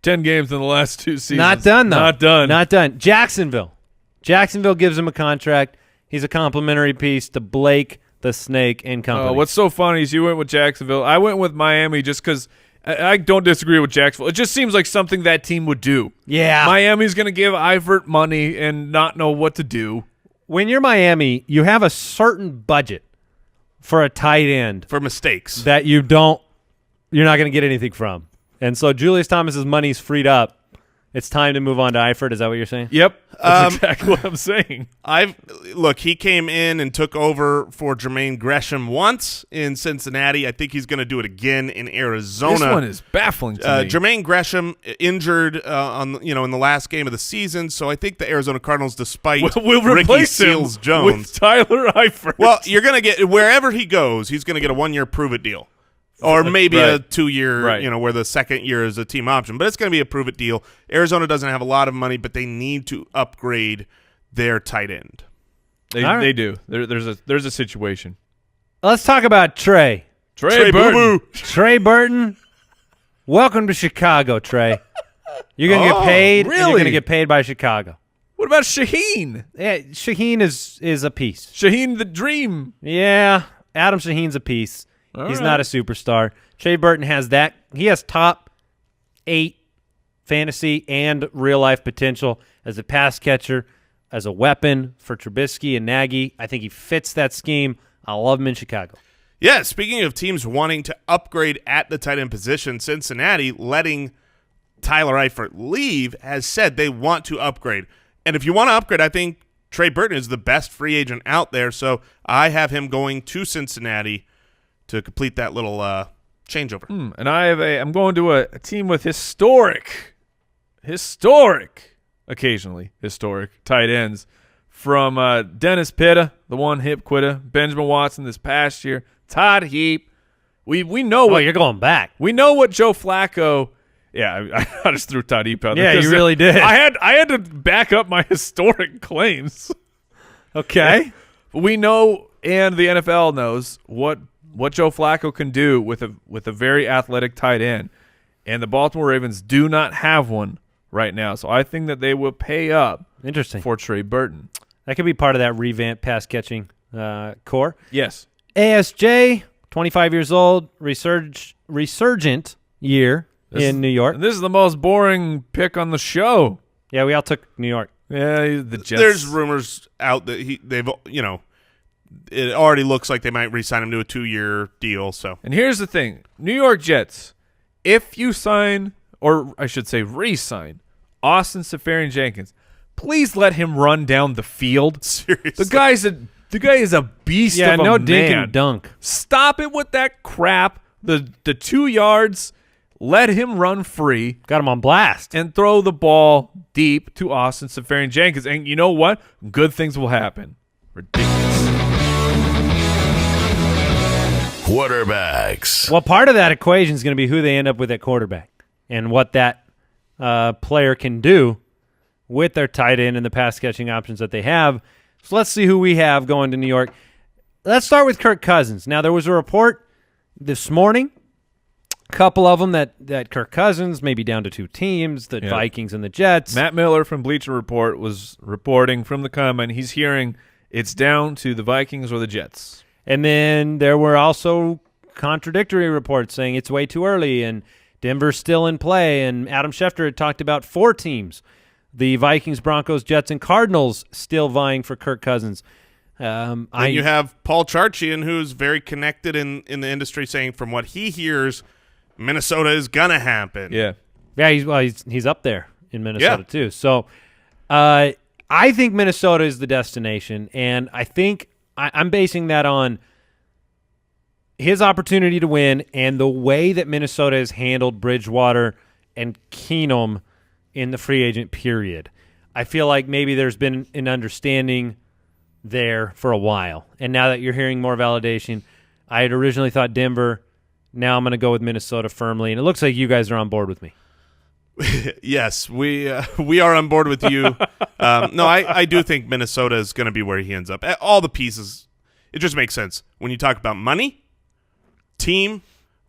10 games in the last 2 seasons. Not done though. Not done. Not done. Jacksonville gives him a contract. He's a complimentary piece to Blake the Snake and company. What's so funny is you went with Jacksonville. I went with Miami just because I don't disagree with Jacksonville. It just seems like something that team would do. Yeah. Miami's going to give Eifert money and not know what to do. When you're Miami, you have a certain budget for a tight end For mistakes. that you're not going to get anything from. And so Julius Thomas's money's freed up. It's time to move on to Eifert. Is that what you're saying? Yep. That's exactly what I'm saying. Look, he came in and took over for Jermaine Gresham once in Cincinnati. I think he's going to do it again in Arizona. This one is baffling to me. Jermaine Gresham injured in the last game of the season, so I think the Arizona Cardinals, despite We'll Ricky replace him Seals-Jones, with Tyler Eifert. well, you're going to get wherever he goes, he's going to get a 1-year prove-it deal. Or maybe a 2-year, where the second year is a team option. But it's going to be a prove-it deal. Arizona doesn't have a lot of money, but they need to upgrade their tight end. They do. There's a situation. Let's talk about Trey. Trey Burton. Boo-boo. Trey Burton, welcome to Chicago, Trey. You're going to get paid. And you're really? going to get paid by Chicago. What about Shaheen? Yeah, Shaheen is a piece. Shaheen the Dream. Yeah, Adam Shaheen's a piece. He's not a superstar. Trey Burton has that. He has top 8 fantasy and real-life potential as a pass catcher. as a weapon for Trubisky and Nagy. I think he fits that scheme. I love him in Chicago. Yeah, speaking of teams wanting to upgrade at the tight end position, Cincinnati letting Tyler Eifert leave has said they want to upgrade. And if you want to upgrade, I think Trey Burton is the best free agent out there, so I have him going to Cincinnati to complete that little changeover. And I'm going to a team with historic, occasionally historic tight ends from Dennis Pitta, the one hip quitter, Benjamin Watson this past year, Todd Heap. We know what you're going back. We know what Joe Flacco. Yeah, I just threw Todd Heap out there. Yeah, you really did. I had to back up my historic claims. Okay. We know, and the NFL knows what Joe Flacco can do with a very athletic tight end, and the Baltimore Ravens do not have one right now. So I think that they will pay up. Interesting. For Trey Burton. That could be part of that revamped pass catching core. Yes. ASJ, 25 years old, resurgent year in New York. And this is the most boring pick on the show. Yeah, we all took New York. Yeah, the Jets. There's rumors out that it already looks like they might re-sign him to a 2-year deal. So, and here's the thing, New York Jets, if you sign, or I should say re-sign, Austin Seferian-Jenkins, please let him run down the field. Seriously. The guy is a beast of a no man. dink and dunk. Stop it with that crap. The 2 yards, let him run free. Got him on blast. And throw the ball deep to Austin Seferian-Jenkins. And you know what? Good things will happen. Ridiculous. Quarterbacks. Well, part of that equation is going to be who they end up with at quarterback and what that player can do with their tight end and the pass-catching options that they have. So let's see who we have going to New York. Let's start with Kirk Cousins. Now, there was a report this morning, a couple of them, that Kirk Cousins may be down to 2 teams, the Vikings and the Jets. Matt Miller from Bleacher Report was reporting from the combine. He's hearing it's down to the Vikings or the Jets. And then there were also contradictory reports saying it's way too early and Denver's still in play. And Adam Schefter had talked about 4 teams, the Vikings, Broncos, Jets, and Cardinals still vying for Kirk Cousins. And you have Paul Charchian, who's very connected in the industry, saying from what he hears, Minnesota is going to happen. Yeah. Yeah, he's up there in Minnesota too. So I think Minnesota is the destination, and I think I'm basing that on his opportunity to win and the way that Minnesota has handled Bridgewater and Keenum in the free agent period. I feel like maybe there's been an understanding there for a while, and now that you're hearing more validation, I had originally thought Denver. Now I'm going to go with Minnesota firmly, and it looks like you guys are on board with me. Yes, we are on board with you. No, I do think Minnesota is going to be where he ends up. All the pieces, it just makes sense. When you talk about money, team,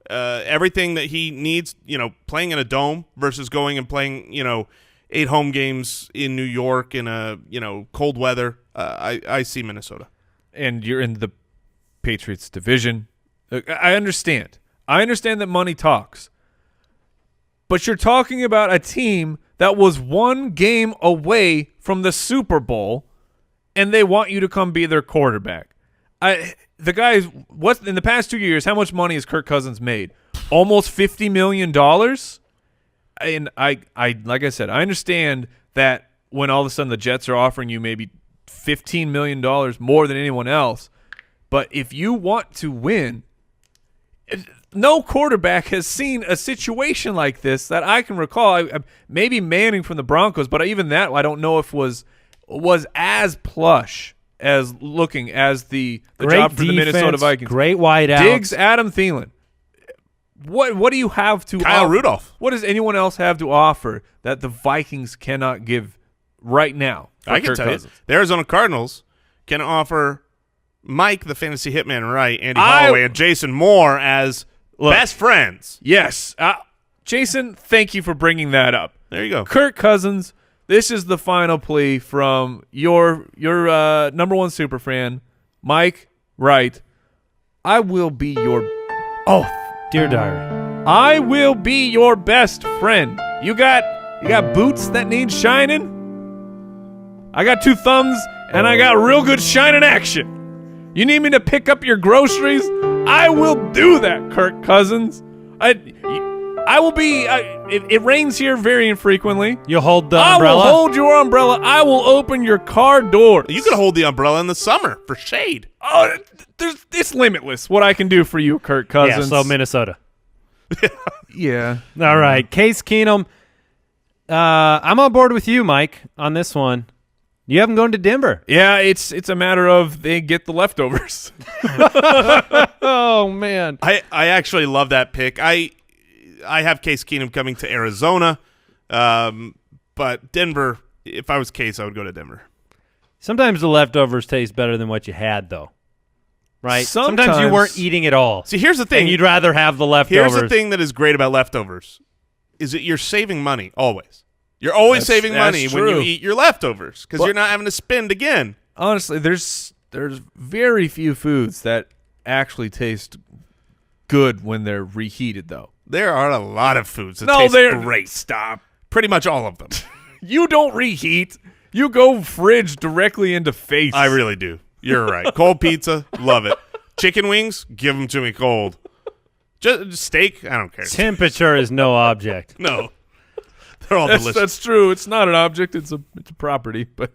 everything that he needs, playing in a dome versus going and playing, 8 home games in New York in a, cold weather, I see Minnesota. And you're in the Patriots division. I understand. I understand that money talks. But you're talking about a team that was 1 game away from the Super Bowl, and they want you to come be their quarterback. The guys, what in the past 2 years, how much money has Kirk Cousins made? Almost $50 million. And I like I said, I understand that when all of a sudden the Jets are offering you maybe $15 million more than anyone else, but if you want to win, no quarterback has seen a situation like this that I can recall. Maybe Manning from the Broncos, but even that I don't know if was as plush as looking as the job for the Minnesota Vikings. Great wideouts. Diggs, Adam Thielen. What do you have to Kyle offer? Rudolph. What does anyone else have to offer that the Vikings cannot give right now? I can tell you, the Arizona Cardinals can offer Mike, the fantasy hitman, right, Andy Holloway, and Jason Moore as best friends. Yes. Jason, thank you for bringing that up. There you go. Kirk Cousins, this is the final plea from your number 1 super fan, Mike Wright. I will be your Dear diary. I will be your best friend. You got boots that need shining? I got 2 thumbs, and I got real good shining action. You need me to pick up your groceries? I will do that, Kirk Cousins. I will be. It rains here very infrequently. You'll hold the umbrella? I will hold your umbrella. I will open your car door. You can hold the umbrella in the summer for shade. Oh, it's limitless what I can do for you, Kirk Cousins. Yeah, so Minnesota. Yeah. All right, Case Keenum. I'm on board with you, Mike, on this one. You have him going to Denver. Yeah, it's a matter of they get the leftovers. Oh, man. I actually love that pick. I have Case Keenum coming to Arizona, but Denver, if I was Case, I would go to Denver. Sometimes the leftovers taste better than what you had, though. Right? Sometimes you weren't eating it all. See, here's the thing. And you'd rather have the leftovers. Here's the thing that is great about leftovers is that you're saving money always. You're always saving money when you eat your leftovers because you're not having to spend again. Honestly, there's very few foods that actually taste good when they're reheated, though. There are a lot of foods that taste great. Stop. Pretty much all of them. You don't reheat. You go fridge directly into face. I really do. You're right. Cold pizza, love it. Chicken wings, give them to me cold. Just steak, I don't care. Temperature is no object. No. They're all delicious. That's true. It's not an object. It's a property. But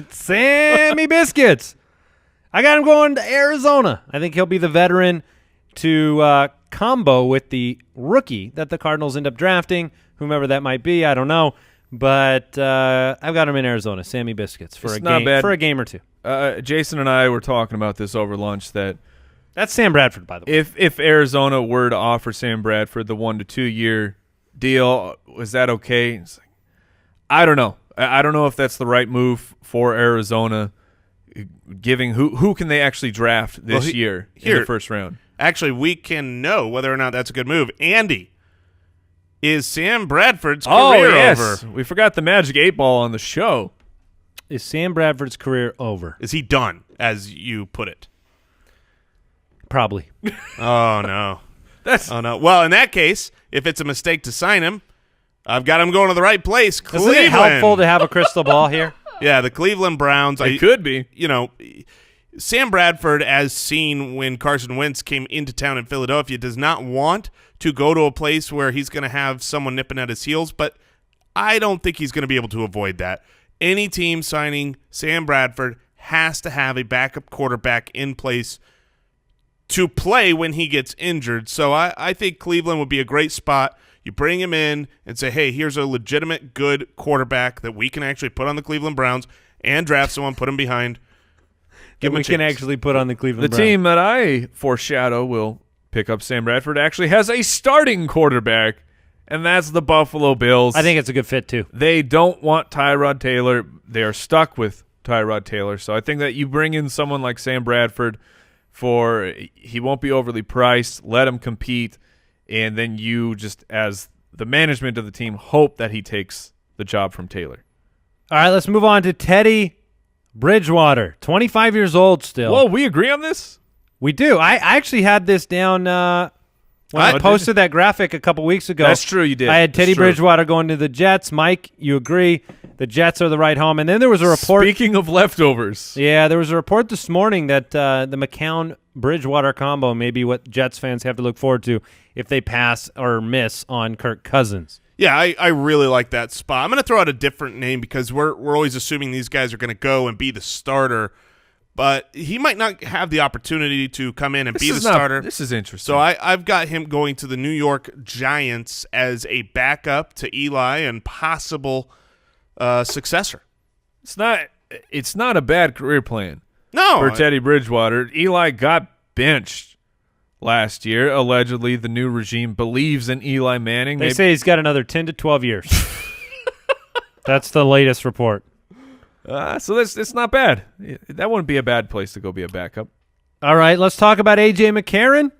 Sammy Biscuits. I got him going to Arizona. I think he'll be the veteran to combo with the rookie that the Cardinals end up drafting, whomever that might be. I don't know. But I've got him in Arizona, Sammy Biscuits, for a game or two. Jason and I were talking about this over lunch that's Sam Bradford, by the way. If Arizona were to offer Sam Bradford the 1 to 2 year deal, was that okay? It's like, I don't know. I don't know if that's the right move for Arizona, giving who can they actually draft this year in the first round? Actually, we can know whether or not that's a good move. Andy, is Sam Bradford's career over? We forgot the magic 8 ball on the show. Is Sam Bradford's career over? Is he done, as you put it? Probably. Oh, no. Oh, no. Well, in that case, if it's a mistake to sign him, I've got him going to the right place. Cleveland. Isn't it helpful to have a crystal ball here? Yeah, the Cleveland Browns. It could be. You know, Sam Bradford, as seen when Carson Wentz came into town in Philadelphia, does not want to go to a place where he's going to have someone nipping at his heels, but I don't think he's going to be able to avoid that. Any team signing Sam Bradford has to have a backup quarterback in place to play when he gets injured. So I think Cleveland would be a great spot. You bring him in and say, hey, here's a legitimate good quarterback that we can actually put on the Cleveland Browns and draft someone, put him behind. We can actually put on the Cleveland Browns. The team that I foreshadow will pick up Sam Bradford actually has a starting quarterback, and that's the Buffalo Bills. I think it's a good fit, too. They don't want Tyrod Taylor. They are stuck with Tyrod Taylor. So I think that you bring in someone like Sam Bradford he won't be overly priced, let him compete, and then you just, as the management of the team, hope that he takes the job from Taylor. All right, let's move on to Teddy Bridgewater, 25 years old still. Whoa, we agree on this? We do. I actually had this down when I posted that graphic a couple weeks ago. That's true, you did. I had Teddy Bridgewater going to the Jets. Mike, you agree. The Jets are the right home. And then there was a report. Speaking of leftovers. Yeah, there was a report this morning that the McCown-Bridgewater combo may be what Jets fans have to look forward to if they pass or miss on Kirk Cousins. Yeah, I really like that spot. I'm going to throw out a different name because we're always assuming these guys are going to go and be the starter, but he might not have the opportunity to come in and be the starter. This is interesting. So I've got him going to the New York Giants as a backup to Eli and possible successor. It's not a bad career plan. No, for Teddy Bridgewater. Eli got benched last year. Allegedly, the new regime believes in Eli Manning. They say he's got another 10 to 12 years. That's the latest report. So it's not bad. That wouldn't be a bad place to go be a backup. All right, let's talk about A.J. McCarron.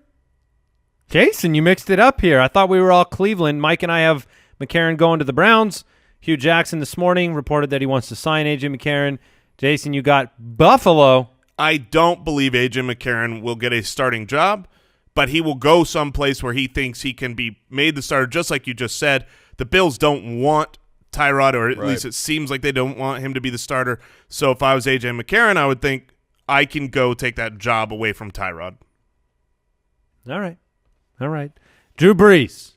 Jason, you mixed it up here. I thought we were all Cleveland. Mike and I have McCarron going to the Browns. Hugh Jackson this morning reported that he wants to sign A.J. McCarron. Jason, you got Buffalo. I don't believe A.J. McCarron will get a starting job, but he will go someplace where he thinks he can be made the starter, just like you just said. The Bills don't want Tyrod, or at least it seems like they don't want him to be the starter. So if I was A.J. McCarron, I would think I can go take that job away from Tyrod. All right. Drew Brees.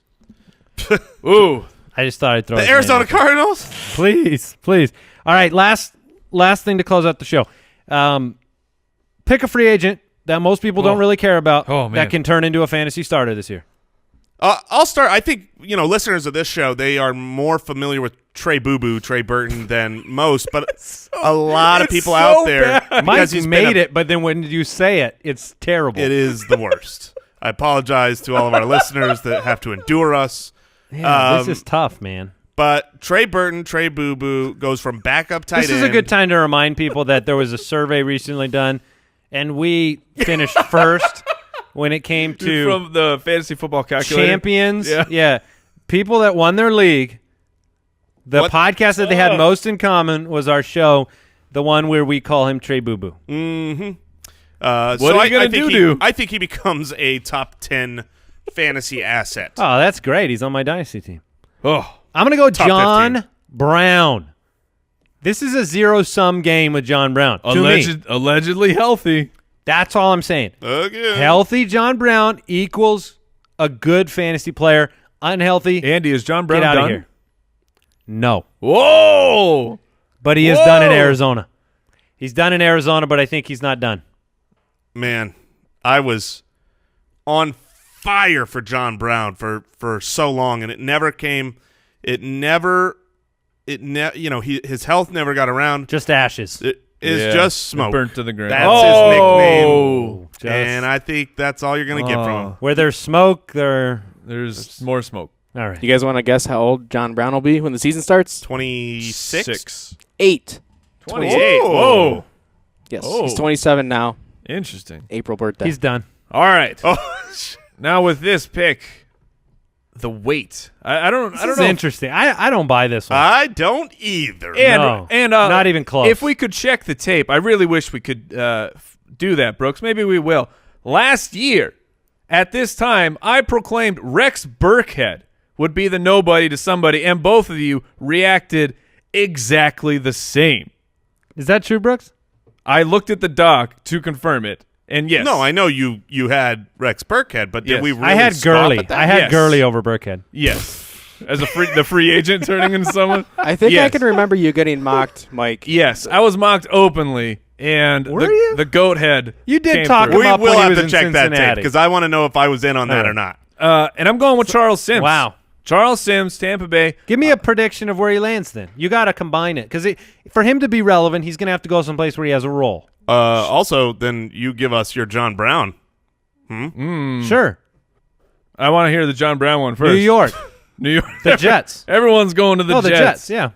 Ooh. I just thought I'd throw The Arizona Cardinals? Please. All right, last thing to close out the show. Pick a free agent that most people don't really care about that can turn into a fantasy starter this year. I'll start. I think, listeners of this show, they are more familiar with Trey Burton than most, but a lot of people out there. Mike made it, but then when you say it, it's terrible. It is the worst. I apologize to all of our listeners that have to endure us. Yeah, this is tough, man. But Trey Burton, Trey Boo goes from backup tight end. This is a good time to remind people that there was a survey recently done, and we finished first when it came to from the fantasy football calculator. Champions. Yeah. People that won their league. The podcast that they had most in common was our show, the one where we call him Trey Boo. Mm-hmm. What are you going to do? I think he becomes a top 10 fantasy asset. Oh, that's great. He's on my dynasty team. Oh, I'm going to go Top John 15. Brown. This is a zero-sum game with John Brown. Allegedly healthy. That's all I'm saying. Again. Healthy John Brown equals a good fantasy player. Unhealthy, Andy, is John Brown get out done? of here. No. Whoa! But he is done in Arizona. He's done in Arizona, but I think he's not done. Man, I was on fire for John Brown for so long, and it never came. His health never got around. Just ashes. It is just smoke. Burnt to the ground. That's his nickname. And I think that's all you're going to get from him. Where there's smoke, there's more smoke. All right. You guys want to guess how old John Brown will be when the season starts? 26? 8. 28. Whoa. Yes, he's 27 now. Interesting. April birthday. He's done. All right. Oh, now with this pick, the weight. I don't This know. is interesting. I don't buy this one. I don't either. And not even close. If we could check the tape, I really wish we could do that, Brooks. Maybe we will. Last year, at this time, I proclaimed Rex Burkhead would be the nobody to somebody, and both of you reacted exactly the same. Is that true, Brooks? I looked at the doc to confirm it, and yes. No, I know you had Rex Burkhead, but did Yes. we really I had scoff Gurley. at that? I had Yes. Gurley over Burkhead. Yes. As the free agent turning into someone? I think I Yes. can remember you getting mocked, Mike. Yes, I was mocked openly, and Were you? the goat head You did came talk through. We up when will he have was to in check that tape Cincinnati. because I want to know if I was in on that All or not. And I'm going with Charles Sims. Wow. Charles Sims, Tampa Bay. Give me a prediction of where he lands then. You got to combine it because for him to be relevant, he's going to have to go someplace where he has a role. Also, then you give us your John Brown. Sure. I want to hear the John Brown one first. New York. New York. The Jets. Everyone's going to the the Jets. Jets, yeah.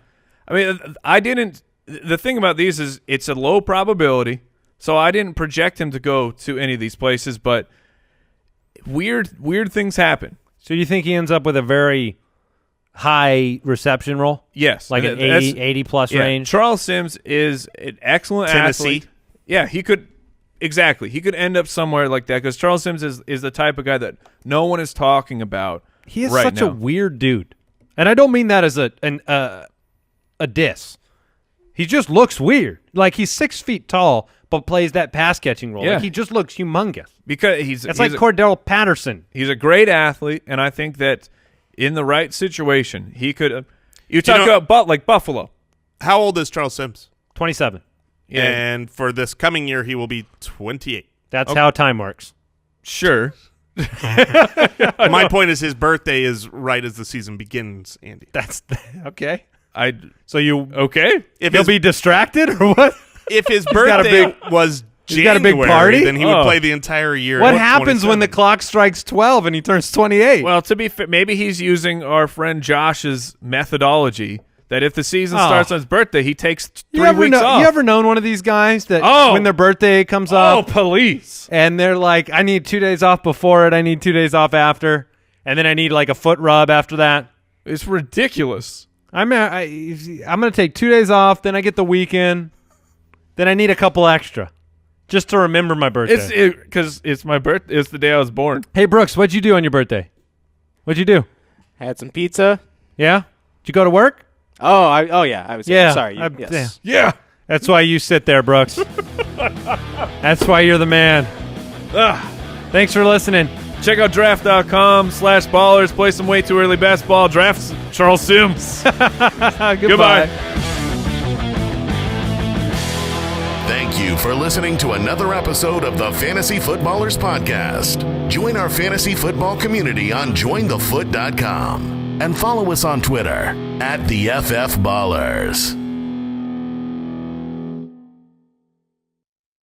I mean, I didn't. The thing about these is it's a low probability, so I didn't project him to go to any of these places. But weird things happen. So you think he ends up with a very high reception role? Yes, Like and an that's- 80-plus yeah, range? Charles Sims is an excellent Tennessee. athlete. Yeah, he could exactly. He could end up somewhere like that because Charles Sims is the type of guy that no one is talking about. He is right such now. a weird dude. And I don't mean that as a diss. He just looks weird. Like he's 6 feet tall, but plays that pass-catching role. Yeah. Like he just looks humongous. because he's Like Cordell Patterson. He's a great athlete, and I think that in the right situation, he could. You talk about like Buffalo. How old is Charles Sims? 27. Yeah, And for this coming year, he will be 28. That's how time works. sure. My point is his birthday is right as the season begins, Andy. That's okay. So you okay? If He'll his, be distracted or what? if his got a birthday big- was he's got a January, big party? then he would Oh. play the entire year. What at happens when the 27. clock strikes 12 and he turns 28? Well, to be fair, maybe he's using our friend Josh's methodology that if the season starts on his birthday, he takes 3 weeks off. You ever known one of these guys that Oh. when their birthday comes Oh, up police! and they're like, I need 2 days off before it, I need 2 days off after, and then I need like a foot rub after that? It's ridiculous. I'm going to take 2 days off, then I get the weekend, then I need a couple extra just to remember my birthday. It's because it's my birthday. It's the day I was born. Hey, Brooks, what'd you do on your birthday? What'd you do? Had some pizza. Yeah? Did you go to work? Yeah. I was sorry. Yes. Yeah. That's why you sit there, Brooks. That's why you're the man. Thanks for listening. Check out draft.com/ballers. Play some way too early basketball. Drafts Charles Sims. Goodbye. Thank you for listening to another episode of the Fantasy Footballers Podcast. Join our fantasy football community on jointhefoot.com and follow us on Twitter @TheFFBallers.